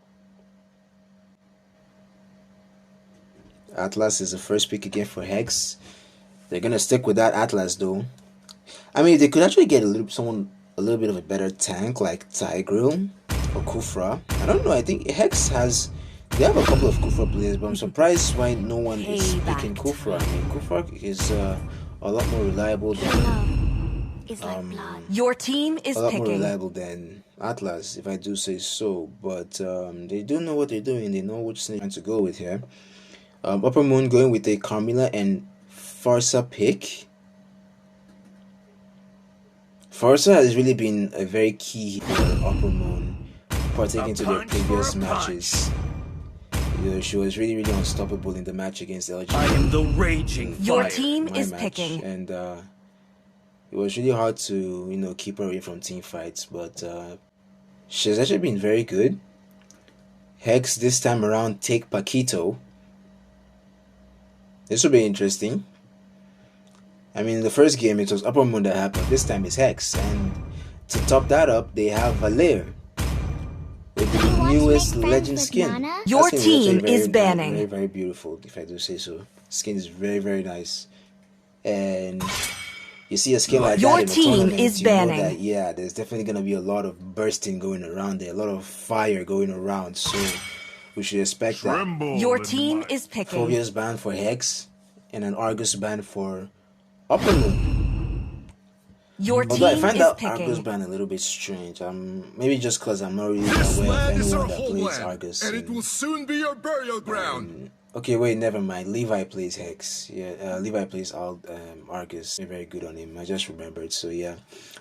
Atlas is the first pick again for Hex. They're gonna stick with that Atlas though. I mean, they could actually get a little bit of a better tank like Tigreal or Kufra. I don't know. I think Hex they have a couple of Kufra players, but I'm surprised why no one is picking Kufra. I mean, Kufra is a lot more reliable than Your team is a lot more picking. reliable than Atlas, if I do say so. But they do know what they're doing. They know which snake to go with here. Upper Moon going with a Carmilla and Farsa pick. Farsa has really been a very key for Upper Moon, partaking to their previous matches. You know, she was really unstoppable in the match against LG. I am the raging fire. Your team My is match. picking. And it was really hard to keep her away from team fights, but she's actually been very good. Hex this time around take Paquito. This will be interesting. I mean, the first game it was Upper Moon that happened. This time it's Hex, and to top that up, they have Valer with the newest legend skin. Your That skin team actually is banning. Very, very beautiful, if I do say so. Skin is very nice, and you see a skin like Your that in a team tournament, is you know banning. that, yeah, there's definitely gonna be a lot of bursting going around there, a lot of fire going around. So we should expect that. Tremble Your in team my- is picking. Phobia's ban for Hex, and an Argus ban for Upper Moon. Your Although I team find is that Argus picking. ban a little bit strange. Maybe just because I'm not really This aware of land is our anyone that plays homeland, Argus. and it will soon be your burial ground. Okay, wait, never mind. Levi plays Hex. Yeah, Levi plays Argus. They're very good on him. I just remembered. So yeah,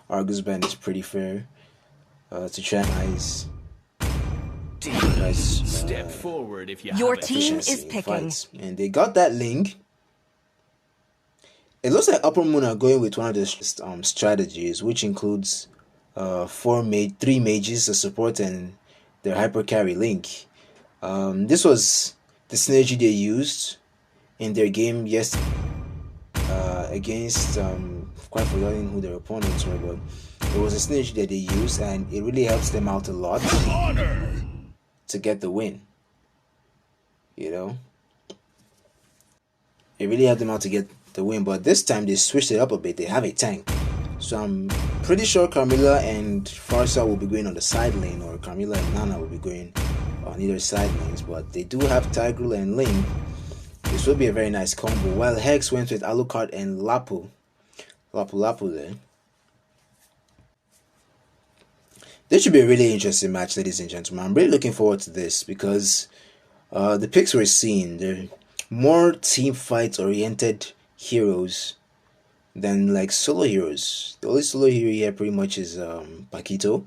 Argus ban is pretty fair. To try nice. Step forward if you Your have it. team efficiency is in picking. fights. And they got that link. It looks like Upper Moon are going with one of the strategies, which includes 3 mages, a support, and their hyper carry link. This was the synergy they used in their game against quite forgotten who their opponents were, but it was a synergy that they used, and it really helps them out a lot Honor. to get the win. You know, it really helped them out to get the win, but this time they switched it up a bit. They have a tank, so I'm pretty sure Carmilla and Farsa will be going on the side lane, or Carmilla and Nana will be going on either side lanes, but they do have Tigreal and Ling. This will be a very nice combo, while Hex went with Alucard and Lapu there. This should be a really interesting match, ladies and gentlemen. I'm really looking forward to this because the picks we're seeing, they're more team fight oriented heroes than like solo heroes. The only solo hero here pretty much is Paquito.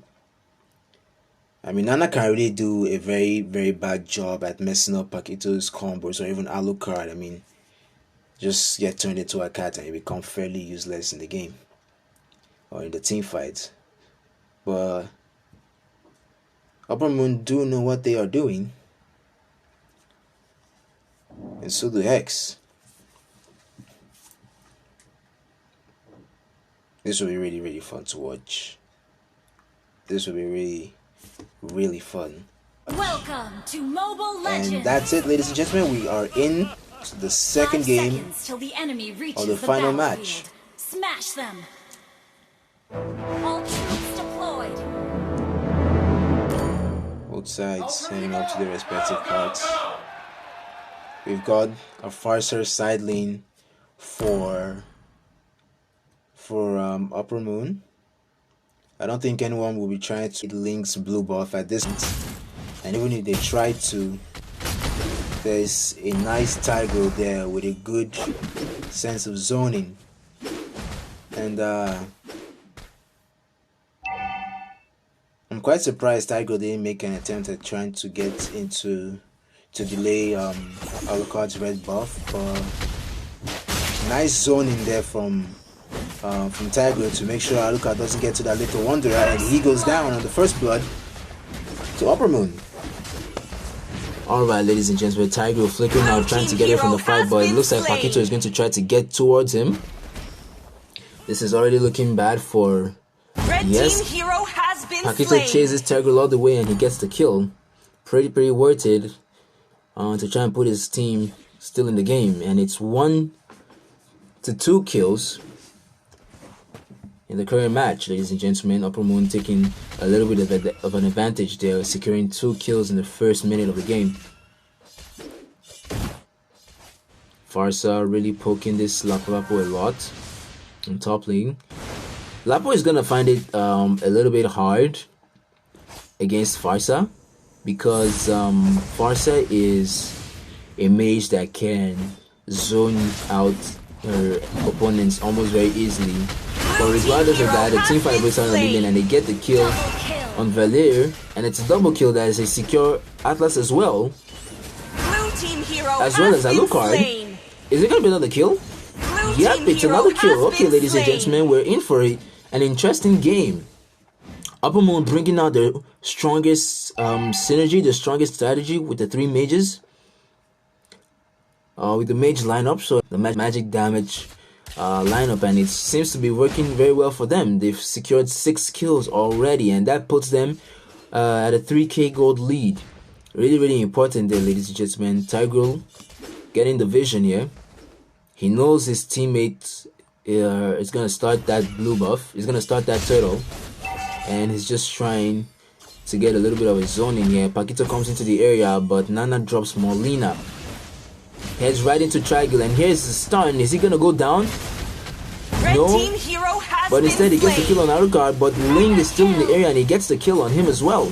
I mean, Nana can really do a very bad job at messing up Paquito's combos, or even Alucard. I mean, just get turned into a cat and you become fairly useless in the game or in the team fight. But Upper Moon do know what they are doing, and so do Hex. This will be really fun to watch. This will be really fun. Welcome to Mobile Legends. And that's it, ladies and gentlemen. We are in to the second 5 game seconds till the enemy reaches of the final battlefield. match. Smash them. All troops deployed. Both sides heading up to their respective parts. We've got a Farser side lane for Upper Moon. I don't think anyone will be trying to Link's blue buff at this point. And even if they try to, there's a nice Tigreal there with a good sense of zoning. And I'm quite surprised Tigreal didn't make an attempt at trying to get into to delay Alucard's red buff. But nice zoning there from Tigreal to make sure Alucard doesn't get to that little wanderer, and he goes down on the first blood to Upper Moon. Alright, ladies and gentlemen, Tigreal flickering out, trying to get away from the fight, but it looks like Paquito is going to try to get towards him. This is already looking bad for... Red Yes. team hero has been Paquito slain. chases Tigreal all the way and he gets the kill. Pretty worth it to try and put his team still in the game, and it's 1-2 kills in the current match, ladies and gentlemen. Upper Moon taking a little bit of an advantage there, securing 2 kills in the first minute of the game. Farsa really poking this Lapo a lot in top lane. Lapo is gonna find it a little bit hard against Farsa, because Farsa is a mage that can zone out her opponents almost very easily. But regardless of that, the team fight breaks out on the mid and they get the kill on Valir, and it's a double kill that is a secure Atlas as well. As well as Alucard. Is it gonna be another kill? Yep, it's another kill. Okay, ladies and gentlemen, we're in for an interesting game. Upper Moon bringing out the strongest synergy, the strongest strategy with the 3 mages. With the mage lineup, so the magic damage lineup, and it seems to be working very well for them. They've secured 6 kills already, and that puts them at a 3k gold lead. Really important there, ladies and gentlemen. Tigreal getting the vision here. He knows his teammate is going to start that blue buff. He's going to start that turtle, and he's just trying to get a little bit of a zoning here. Paquito comes into the area, but Nana drops Molina. Heads right into Tigreal, and here's the stun. Is he gonna go down? No, but instead he gets the kill on Alucard, but Ling is still in the area and he gets the kill on him as well.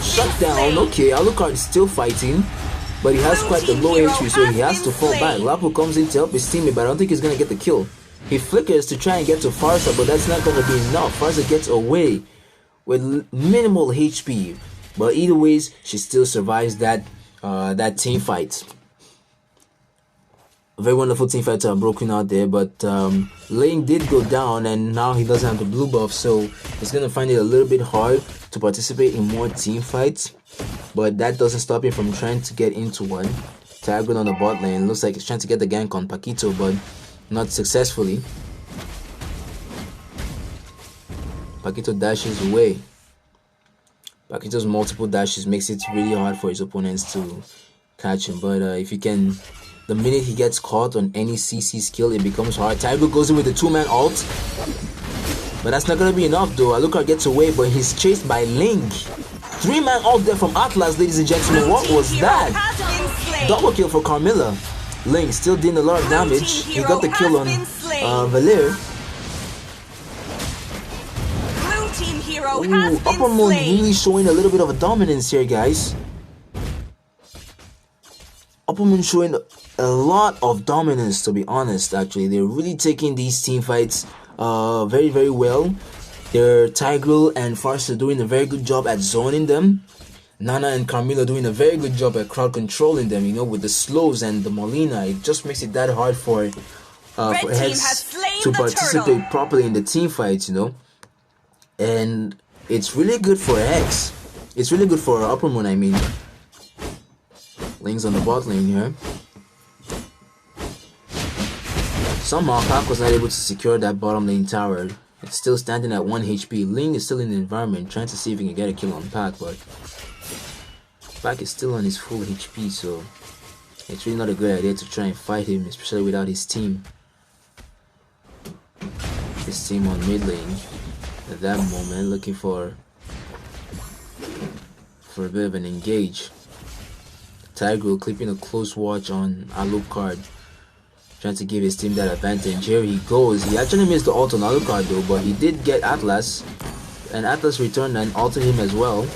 Shut down. Okay, Alucard is still fighting, but he has quite the low HP, so he has to fall back. Lapo comes in to help his teammate, but I don't think he's gonna get the kill. He flickers to try and get to Farsa, but that's not gonna be enough. Farsa gets away with minimal HP, but either ways, she still survives that team fight. A very wonderful team fight broken out there, but Lane did go down, and now he doesn't have the blue buff, so he's gonna find it a little bit hard to participate in more team fights, but that doesn't stop him from trying to get into one. Tigreal on the bot lane, looks like he's trying to get the gank on Paquito, but not successfully. Paquito dashes away. Paquito's multiple dashes makes it really hard for his opponents to catch him, but if you can, the minute he gets caught on any CC skill, it becomes hard. Tigreal goes in with the 2-man ult, but that's not gonna be enough though. Alucard gets away, but he's chased by Ling. 3-man ult there from Atlas, ladies and gentlemen. What was that? Double kill for Carmilla. Ling still doing a lot of damage. He got the kill on Valir. Ooh, Upper Moon really showing a little bit of a dominance here, guys. Upper Moon showing a lot of dominance, to be honest. Actually, they're really taking these team fights very well. They're Tigreal and Farsa doing a very good job at zoning them. Nana and Carmilla doing a very good job at crowd controlling them, you know, with the slows and the Molina. It just makes it that hard for Hex to participate properly in the team fights, you know. And it's really good for Hex. It's really good for Upper Moon, I mean. Ling's on the bot lane here. Somehow Pac was not able to secure that bottom lane tower. It's still standing at 1 HP. Ling is still in the environment trying to see if he can get a kill on Pac, but Pac is still on his full HP, so it's really not a good idea to try and fight him, especially without his team. His team on mid lane at that moment, looking for a bit of an engage. Tigreal keeping a close watch on Alucard, trying to give his team that advantage. Here he goes. He actually missed the ult on Alucard though, but he did get Atlas, and Atlas returned and ulted him as well.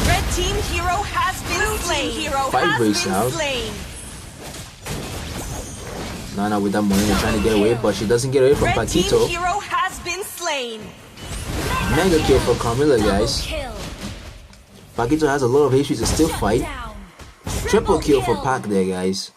Red team hero has been slain. 5 breaks out. Nana with that Molina trying to get away, but she doesn't get away from Paquito. Red team hero has been slain. Mega kill for Carmilla, guys. Paquito has a lot of HP to still fight. Triple kill for Pac there, guys.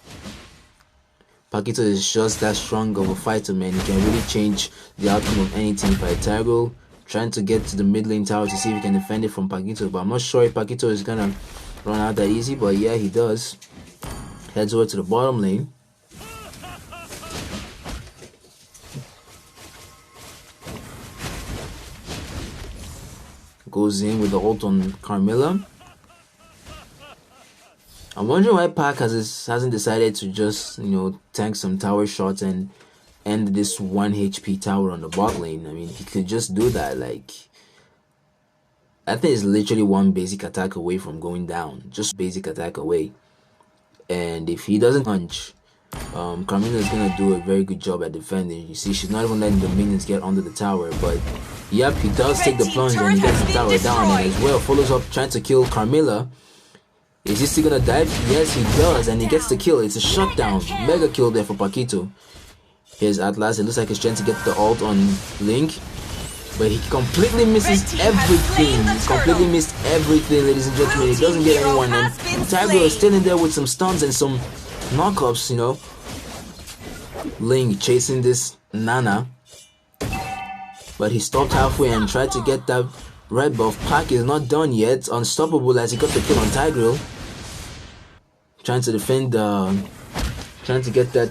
Paquito is just that strong of a fighter, man. He can really change the outcome of any team fight. Tigreal trying to get to the mid lane tower to see if he can defend it from Paquito, but I'm not sure if Paquito is gonna run out that easy, but yeah, he does. Heads over to the bottom lane. Goes in with the ult on Carmilla. I'm wondering why Pac hasn't decided to just, you know, tank some tower shots and end this 1 HP tower on the bot lane. I mean, he could just do that. Like, I think it's literally one basic attack away from going down. Just basic attack away. And if he doesn't punch, Carmina is gonna do a very good job at defending. You see, she's not even letting the minions get under the tower. But yep, he does take the plunge and he gets the tower down. And as well, follows up trying to kill Carmilla. Is he still gonna dive? Yes, he does, and he gets the kill. It's a shutdown. Mega kill there for Paquito. Here's Atlas. It looks like he's trying to get the ult on Link, but he completely misses everything. He's completely missed everything, ladies and gentlemen. He doesn't get anyone, and Tigro is still in there with some stuns and some knockups, you know. Link chasing this Nana, but he stopped halfway and tried to get that red buff. Pac is not done yet. Unstoppable as he got the kill on Tigreal. Trying to defend, trying to get that.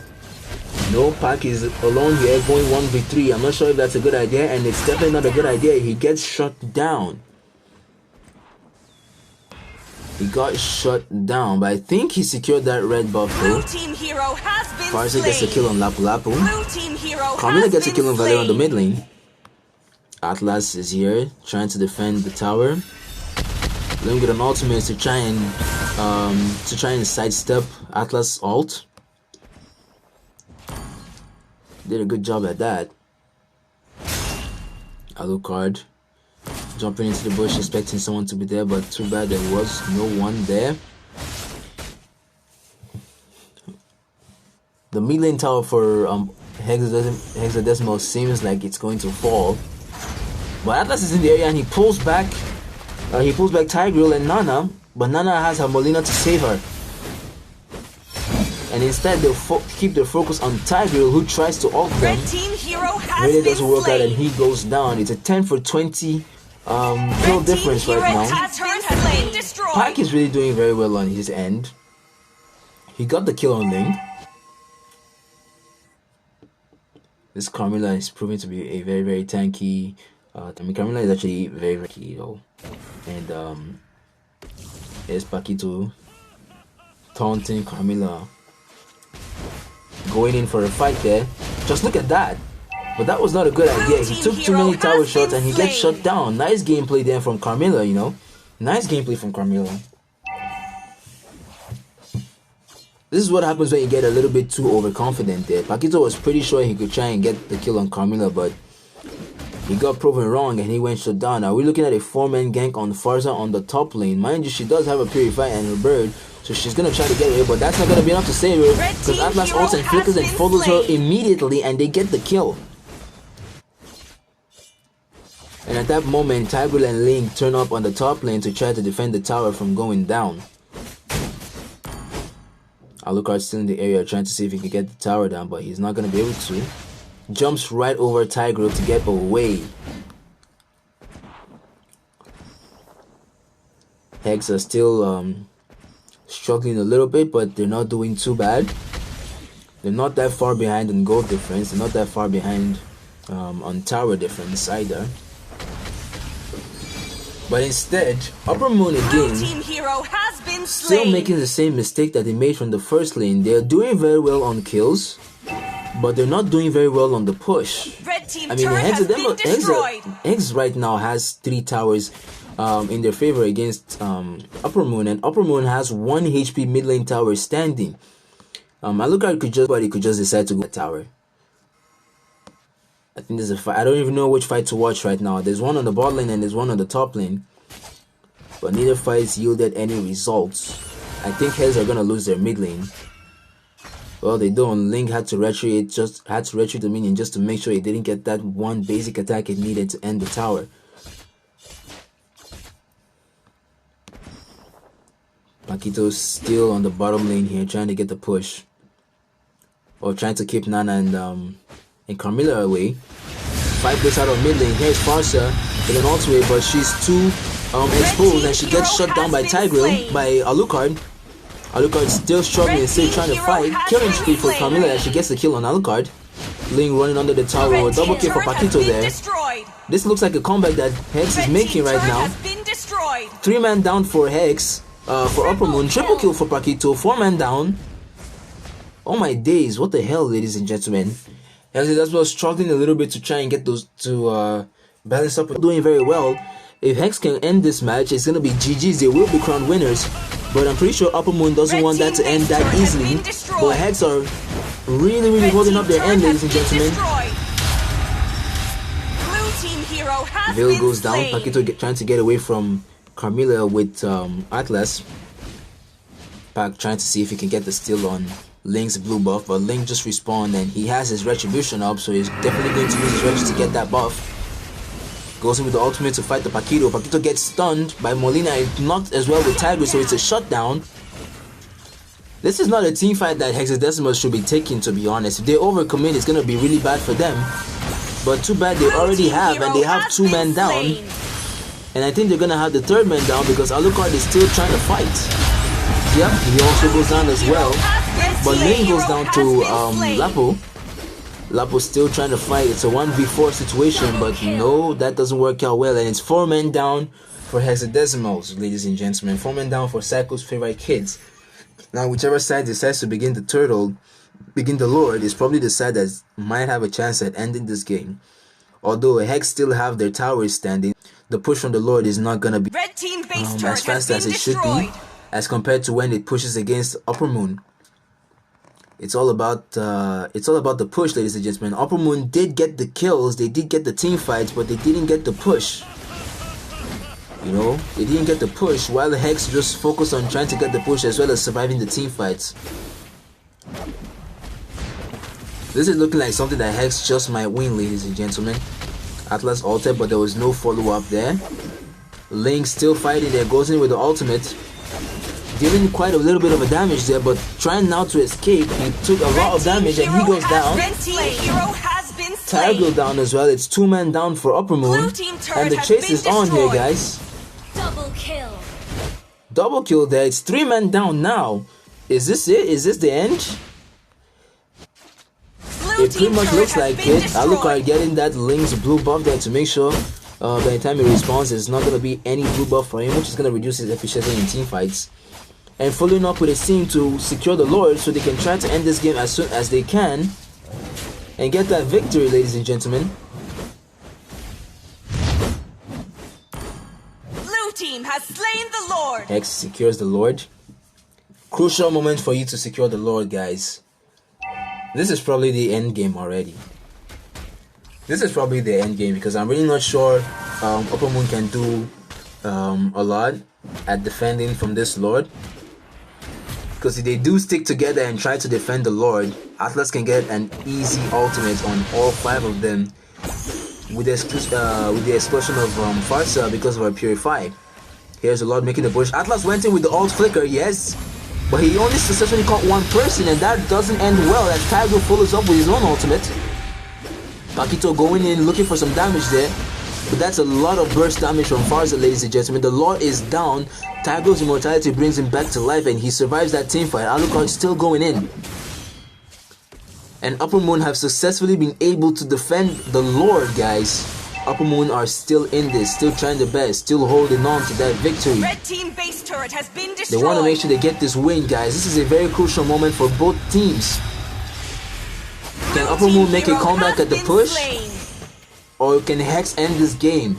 No, Pac is alone here, going 1v3. I'm not sure if that's a good idea, and it's definitely not a good idea. He gets shut down. He got shut down, but I think he secured that red buff though. Farsa gets a kill on Lapu Lapu. Carmina gets a kill on Valera on the mid lane. Atlas is here, trying to defend the tower. Link with an ultimate to try and sidestep Atlas ult. Did a good job at that. Alucard jumping into the bush, expecting someone to be there, but too bad there was no one there. The mid lane tower for Hexadecimal seems like it's going to fall. But Atlas is in the area and he pulls back Tigreal and Nana, but Nana has her Molina to save her. And instead they'll keep their focus on Tigreal, who tries to ult them. Really doesn't work out and he goes down. It's a 10 for 20 kill difference right now. Pac is really doing very well on his end. He got the kill on Link. This Carmilla is proving to be a very, very tanky. Carmilla is actually very, very key though. And here's Paquito taunting Carmilla. Going in for a fight there. Just look at that. But that was not a good idea. He took too many tower shots and he gets shut down. Nice gameplay there from Carmilla, you know. Nice gameplay from Carmilla. This is what happens when you get a little bit too overconfident there. Paquito was pretty sure he could try and get the kill on Carmilla, but he got proven wrong and he went shut down. Now we're looking at a 4-man gank on Farsa on the top lane. Mind you, she does have a Purify and her bird, so she's gonna try to get away, but that's not gonna be enough to save her because Atlas ults and flickers and follows her immediately and they get the kill. And at that moment, Tigreal and Link turn up on the top lane to try to defend the tower from going down. Alucard's still in the area trying to see if he can get the tower down, but he's not gonna be able to. Jumps right over Tigreal to get away. Hex are still struggling a little bit, but they're not doing too bad. They're not that far behind on gold difference. They're not that far behind on tower difference either. But instead, Upper Moon again, still making the same mistake that they made from the first lane. They're doing very well on kills, but they're not doing very well on the push. I mean, Hex right now has 3 towers in their favor against Upper Moon, and Upper Moon has 1 HP mid lane tower standing. Alucard could just decide to go to the tower. I think there's a fight. I don't even know which fight to watch right now. There's one on the bot lane and there's one on the top lane, but neither fights yielded any results. I think Heads are gonna lose their mid lane. Well, they don't. Link had to retreat the minion just to make sure he didn't get that one basic attack it needed to end the tower. Paquito's still on the bottom lane here, trying to get the push, or trying to keep Nana and Carmilla away. 5 plays out of mid lane. Here's Farsa with an ultimate, but she's too exposed and she gets shut down by Tigreal, by Alucard. Alucard still struggling and still trying to fight. Killing spree for Carmilla as she gets the kill on Alucard. Link running under the tower. Double kill for Paquito there. This looks like a comeback that Hex is making right now. 3-man down for Hex. for Upper Moon. Triple kill for Paquito. 4-man down. Oh my days, what the hell, ladies and gentlemen. That's was struggling a little bit to try and get those to balance up. Doing very well. If Hex can end this match, it's gonna be GG's. They will be crowned winners. But I'm pretty sure Upper Moon doesn't want that to end that easily. But Hex are really holding up their end, ladies and gentlemen. Blue team hero has Veil been goes down. slain. Paquito trying to get away from Carmilla with Atlas. Pac trying to see if he can get the steal on Link's blue buff, but Link just respawned and he has his retribution up, so he's definitely going to use his reg to get that buff. Goes in with the ultimate to fight the Paquito. Paquito gets stunned by Molina and knocked as well with Tiger, so it's a shutdown. This is not a team fight that Hexadecimal should be taking, to be honest. If they overcommit, it's going to be really bad for them. But too bad they already have, and they have 2 men down. And I think they're going to have the 3rd man down because Alucard is still trying to fight. Yep, he also goes down as well. But Lane goes down to Lapo. Lapo's still trying to fight. It's a 1v4 situation, but no, that doesn't work out well. And it's 4 men down for Hexadecimals, ladies and gentlemen. 4 men down for Psycho's favorite kids. Now, whichever side decides to begin the Lord is probably the side that might have a chance at ending this game. Although Hex still have their towers standing, the push from the Lord is not gonna be Red team base as fast as it should be, as compared to when it pushes against Upper Moon. It's all about the push, ladies and gentlemen. Upper Moon did get the kills, they did get the team fights, but they didn't get the push. You know, they didn't get the push, while the Hex just focused on trying to get the push as well as surviving the team fights. This is looking like something that Hex just might win, ladies and gentlemen. Atlas ulted, but there was no follow-up there. Link still fighting there, goes in with the ultimate. Dealing quite a little bit of a damage there, but trying now to escape. He took a lot of damage and he goes down. Tiger down as well. It's 2 men down for Upper Moon. And the chase is on here, guys. Double kill. Double kill there. It's 3 men down now. Is this it? Is this the end? It pretty much looks like it. Alucard getting that Link's blue buff there to make sure by the time he responds, there's not going to be any blue buff for him, which is going to reduce his efficiency in team fights. And following up with a scene to secure the Lord so they can try to end this game as soon as they can and get that victory, ladies and gentlemen. Blue team has slain the Lord. Hex secures the Lord. Crucial moment for you to secure the Lord, guys. This is probably the end game already. This is probably the end game because I'm really not sure Upper Moon can do a lot at defending from this Lord. Because if they do stick together and try to defend the Lord, Atlas can get an easy ultimate on all 5 of them with the explosion of Farsa because of our Purify. Here's the Lord making the push. Atlas went in with the ult flicker, yes, but he only successfully caught 1 person, and that doesn't end well as Tiger follows up with his own ultimate. Paquito going in looking for some damage there. But that's a lot of burst damage from Farsa, ladies and gentlemen. The Lord is down. Tiger's immortality brings him back to life and he survives that team fight. Alucard still going in. And Upper Moon have successfully been able to defend the Lord, guys. Upper Moon are still in this, still trying their best, still holding on to that victory. Red team base turret has been destroyed. They want to make sure they get this win, guys. This is a very crucial moment for both teams. Can Upper Moon make a comeback at the push? Or can Hex end this game?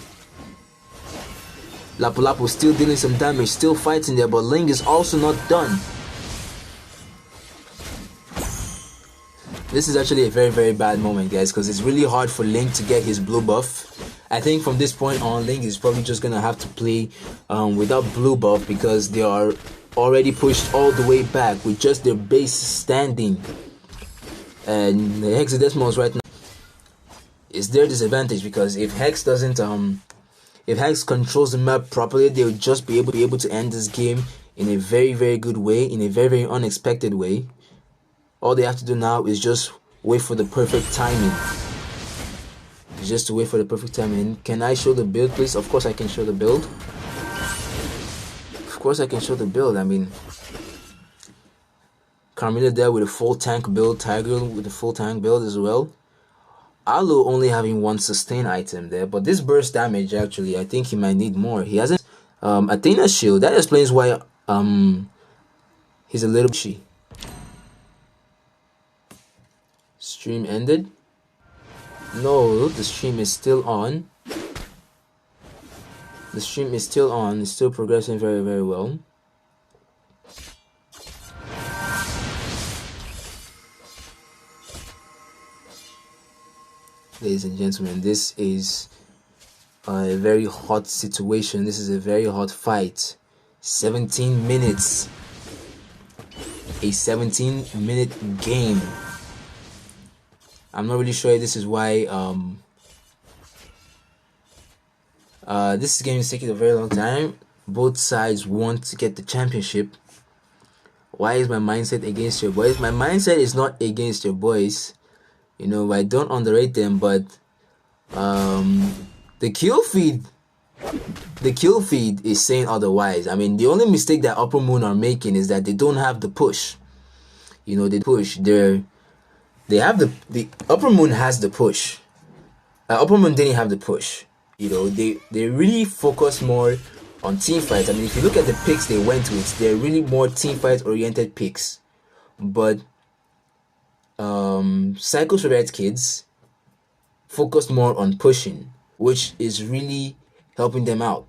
Lapu Lapu still dealing some damage, still fighting there, but Link is also not done. This is actually a very bad moment, guys, because it's really hard for Link to get his blue buff. I think from this point on, Link is probably just gonna have to play without blue buff because they are already pushed all the way back with just their base standing. And the Hexadecimals right now is their disadvantage because if Hex doesn't if Hex controls the map properly, they'll just be able to end this game in a very good way, in a very unexpected way. All they have to do now is just wait for the perfect timing. Just to wait for the perfect timing. Can I show the build, please? Of course I can show the build. Of course I can show the build. I mean, Carmilla there with a full tank build, Tiger with a full tank build as well. Alu only having 1 sustain item there, but this burst damage actually, I think he might need more. He hasn't Athena's shield. That explains why He's a little she. Stream ended? No, the stream is still on. The stream is still on. It's still progressing very, very well. Ladies and gentlemen, this is a very hot situation. This is a very hot fight. 17 minutes. A 17-minute game. I'm not really sure if this is why this game is taking a very long time. Both sides want to get the championship. Why is my mindset against your boys? My mindset is not against your boys. You know, I don't underrate them, but the kill feed is saying otherwise. I mean, the only mistake that Upper Moon are making is that they don't have the push. You know, they push. They have the Upper Moon has the push. Upper Moon didn't have the push. You know, they really focus more on team fights. I mean, if you look at the picks they went with, they're really more team fight oriented picks. But Psycho's Red Kids focused more on pushing, which is really helping them out.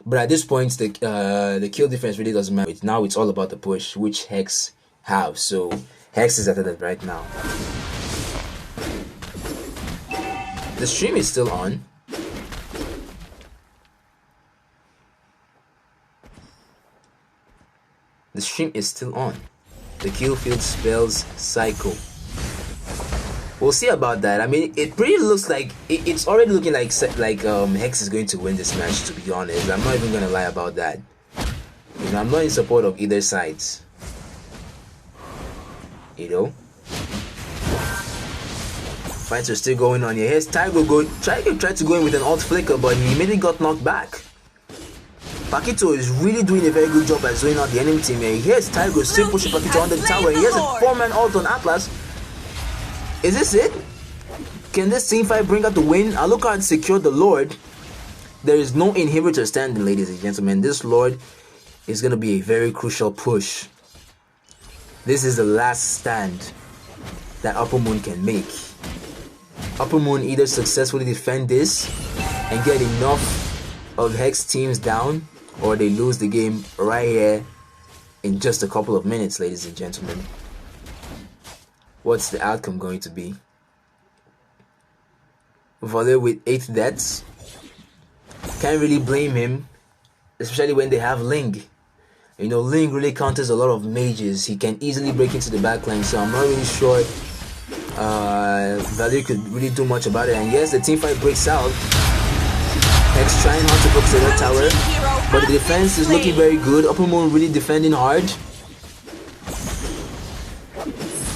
But at this point, the kill difference really doesn't matter. Now it's all about the push, which Hex have. So Hex is at it right now. The stream is still on. The stream is still on. The kill field spells Psycho. We'll see about that. I mean, it pretty looks like it's already looking like Hex is going to win this match. To be honest, I'm not even gonna lie about that. You know, I'm not in support of either sides. You know, fights are still going on here. Here's Tiger tried to go in with an alt flicker, but he immediately got knocked back. Paquito is really doing a very good job at zoning out the enemy team here. Here's Tiger still pushing Paquito under the tower. He has a 4-man ult on Atlas. Is this it? Can this team fight bring out the win? Alucard secured the Lord. There is no inhibitor standing, ladies and gentlemen. This Lord is going to be a very crucial push. This is the last stand that Upper Moon can make. Upper Moon either successfully defend this and get enough of Hex teams down, or they lose the game right here in just a couple of minutes, ladies and gentlemen. What's the outcome going to be? Volley with 8 deaths. Can't really blame him, especially when they have Ling. You know, Ling really counters a lot of mages. He can easily break into the backline, so I'm not really sure Valir could really do much about it. And yes, the team fight breaks out. Hex trying hard to focus the red tower, but the defense is looking very good. Upper Moon really defending hard.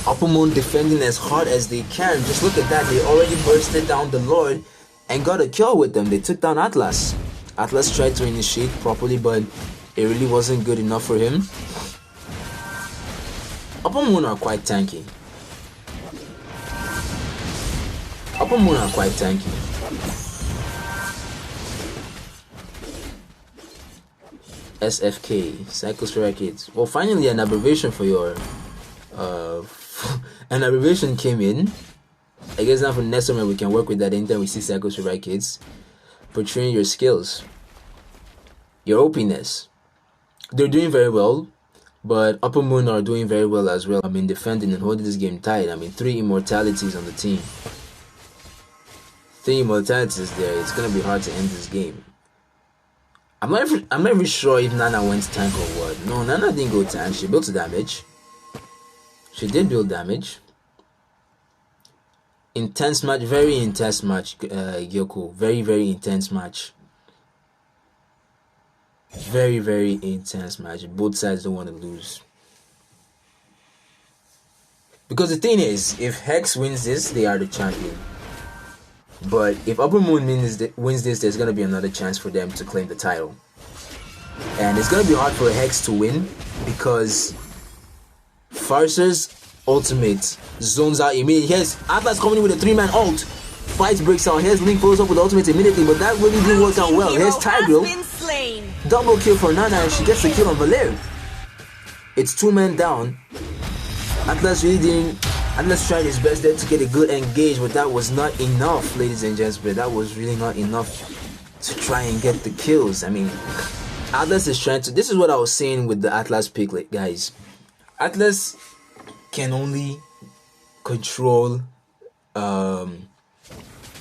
Upper Moon defending as hard as they can. Just look at that. They already bursted down the Lord and got a kill with them. They took down Atlas. Atlas tried to initiate properly, but it really wasn't good enough for him. Upper Moon are quite tanky. Upper Moon are quite tanky. SFK, Psychosphere Kids. Well, finally an abbreviation for your an abbreviation came in. I guess now for next summer we can work with that anytime we see Psychosphere Kids. Portraying your skills, your OPness. They're doing very well, but Upper Moon are doing very well as well. I mean, defending and holding this game tight. I mean, 3 immortalities on the team. 3 immortalities there. It's gonna be hard to end this game. I'm not even sure if Nana went tank or what. No, Nana didn't go tank. She built damage. She did build damage. Intense match, very intense match, Gyoko. Very, very intense match. Very, very intense match. Both sides don't want to lose. Because the thing is, if Hex wins this, they are the champion. But if Upper Moon wins this, there's going to be another chance for them to claim the title. And it's going to be hard for Hex to win because Farser's ultimate zones out immediately. Here's Atlas coming in with a 3-man ult. Fight breaks out. Here's Link follows up with ultimate immediately, but that really didn't work out well. Here's Tigreal. Double kill for Nana and she gets the kill on Valir. It's 2 men down. Atlas tried his best there to get a good engage, but that was not enough, ladies and gentlemen. That was really not enough to try and get the kills. I mean, Atlas is trying to... This is what I was saying with the Atlas pick, like, guys. Atlas can only control a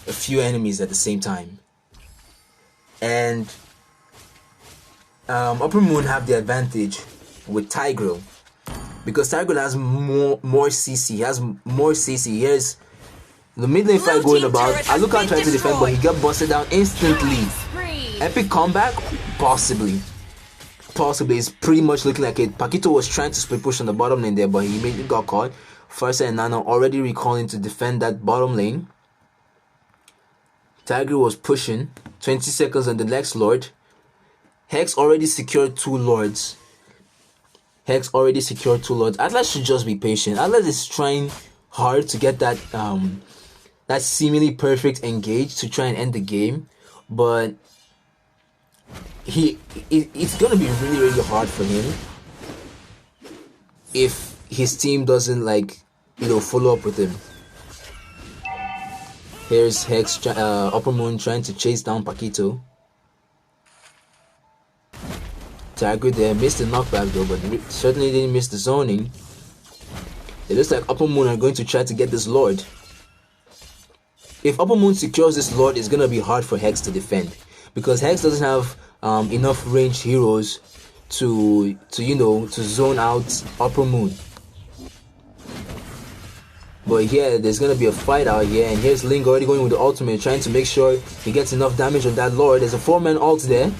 few enemies at the same time. And Upper Moon have the advantage with Tigreal, because Tigreal has more CC. He has more CC. Here's the mid lane fight going about. Alucard tried to defend, but he got busted down instantly. Epic comeback? Possibly. It's pretty much looking like it. Paquito was trying to split push on the bottom lane there, but he immediately got caught. Farsa and Nana already recalling to defend that bottom lane. Tigreal was pushing. 20 seconds on the next Lord. Hex already secured 2 Lords. Atlas should just be patient. Atlas is trying hard to get that that seemingly perfect engage to try and end the game, but it's gonna be really hard for him if his team doesn't, like, follow up with him. Here's Hex, Upper Moon trying to chase down Paquito. Tiger there missed the knockback though, but certainly didn't miss the zoning. It looks like Upper Moon are going to try to get this Lord. If Upper Moon secures this Lord, it's gonna be hard for Hex to defend, because Hex doesn't have enough ranged heroes to zone out Upper Moon. But here, there's gonna be a fight out here, and here's Link already going with the ultimate, trying to make sure he gets enough damage on that Lord. There's a 4-man ult there.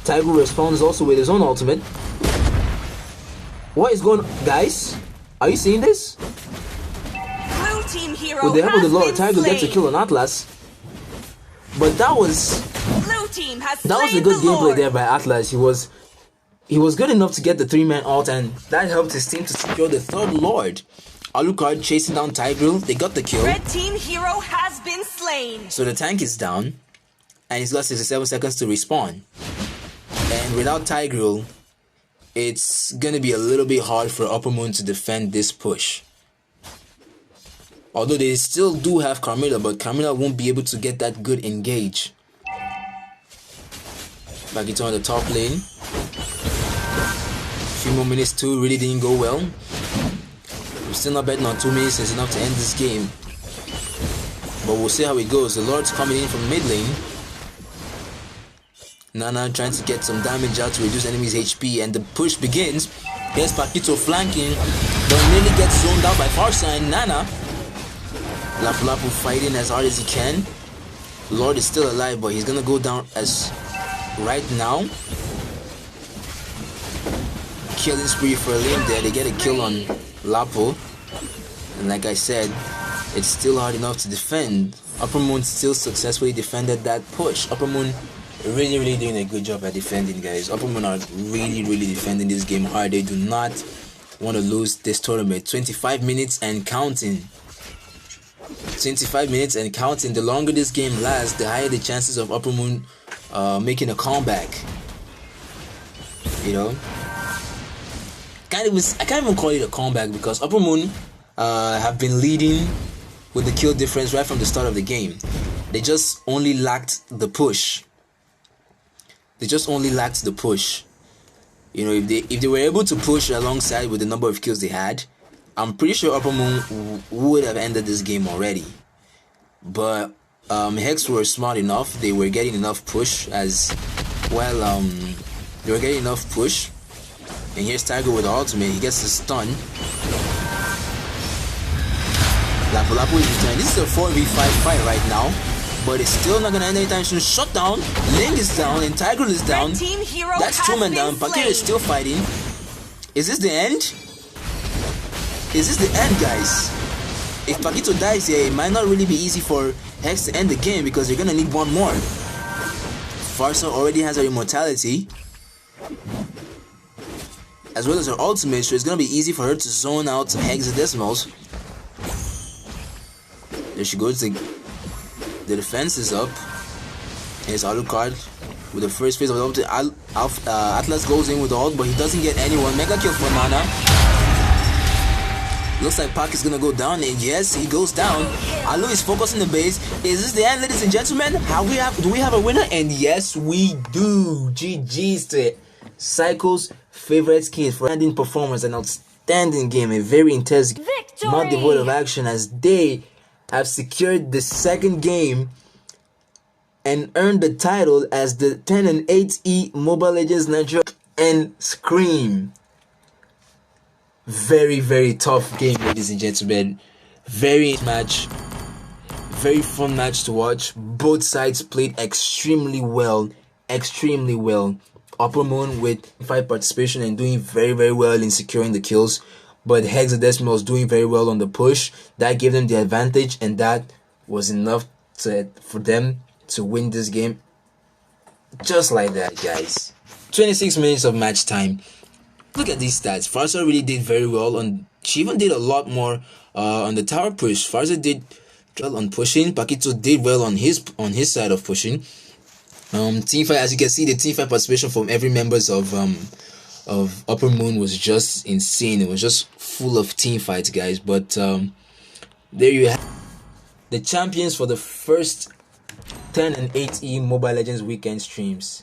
Tiger responds also with his own ultimate. What is going on, guys? Are you seeing this? Blue team hero With the help of the has Lord, been Tiger gets a slain. kill on Atlas. But that was Blue team has a slain good the gameplay Lord. there by Atlas. He was good enough to get the 3-man ult, and that helped his team to secure the 3rd Lord. Alucard chasing down Tigreal. They got the kill. Red team hero has been slain. So the tank is down, and he's got 67 seconds to respawn. And without Tigreal, it's gonna be a little bit hard for Upper Moon to defend this push. Although they still do have Carmilla, but Carmilla won't be able to get that good engage. Paquito on the top lane. A few more minutes too, really didn't go well. We're still not betting on 2 minutes is enough to end this game. But we'll see how it goes. The Lord's coming in from mid lane. Nana trying to get some damage out to reduce enemies' HP, and the push begins. Here's Paquito flanking, but nearly gets zoned out by Farsa and Nana. Lapu Lapu fighting as hard as he can. Lord is still alive, but he's gonna go down as right now. Killing spree for a lane there. They get a kill on Lapu, and like I said, it's still hard enough to defend. Upper Moon still successfully defended that push. Upper Moon really doing a good job at defending, guys. Upper Moon are really defending this game hard. They do not want to lose this tournament. 25 minutes and counting. 25 minutes and counting. The longer this game lasts, the higher the chances of Upper Moon making a comeback. I can't even call it a comeback, because Upper Moon have been leading with the kill difference right from the start of the game. They just only lacked the push. If they were able to push alongside with the number of kills they had, I'm pretty sure Upper Moon would have ended this game already. But Hex were smart enough. They were getting enough push as well. And here's Tiger with the ultimate. He gets the stun. Lapu Lapu is returning. This is a 4v5 fight right now, but it's still not gonna end anytime soon. Shut down. Ling is down and Tiger is down. That's 2 men down. Paquito is still fighting. Is this the end? Guys? If Paquito dies here, it might not really be easy for Hex to end the game, because you're gonna need 1 more. Farsa already has her immortality, as well as her ultimate, so it's gonna be easy for her to zone out Hexadecimals. There she goes. The defense is up. Here's Alucard with the first phase of the ulti. Atlas goes in with the ult, but he doesn't get anyone. Mega kill for Mana. Looks like Pac is gonna go down, and yes, he goes down. Alu is focusing the base. Is this the end, ladies and gentlemen? Do we have a winner? And yes, we do. GG's to Psycho's favorite kid for outstanding performance, an outstanding game, a very intense game, not devoid of action, as they have secured the second game and earned the title as the 10 and 8E Mobile Legends Nigeria and Scream. Very, very tough game, ladies and gentlemen. Very fun match to watch. Both sides played extremely well. Upper Moon with 5 participation and doing very, very well in securing the kills, but Hexadecimal was doing very well on the push. That gave them the advantage, and that was enough for them to win this game. Just like that, guys. 26 minutes of match time. Look at these stats. Farsa really did very well she even did a lot more on the tower push. Farsa did well on pushing. Paquito did well on his side of pushing. Teamfight, as you can see, the teamfight participation from every members of Upper Moon was just insane. It was just full of teamfights, guys. But there you have the champions for the first 10 and 8E Mobile Legends weekend streams.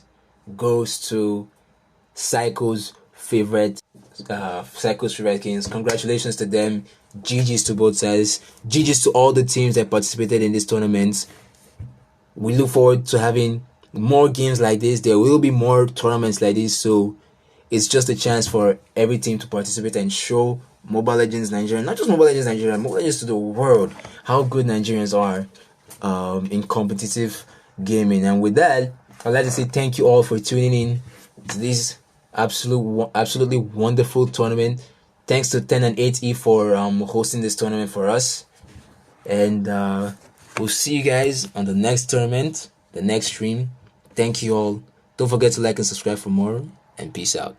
Goes to Psycho's favorite kings. Congratulations to them. GG's to both sides. GG's to all the teams that participated in this tournament. We look forward to having more games like this. There will be more tournaments like this, so it's just a chance for every team to participate and show Mobile Legends Nigeria, not just Mobile Legends Nigeria, Mobile Legends to the world, how good Nigerians are in competitive gaming. And with that, I'd like to say thank you all for tuning in to this absolutely wonderful tournament. Thanks to 10 and 8E for hosting this tournament for us, and we'll see you guys on the next tournament, the next stream. Thank you all. Don't forget to like and subscribe for more, and peace out.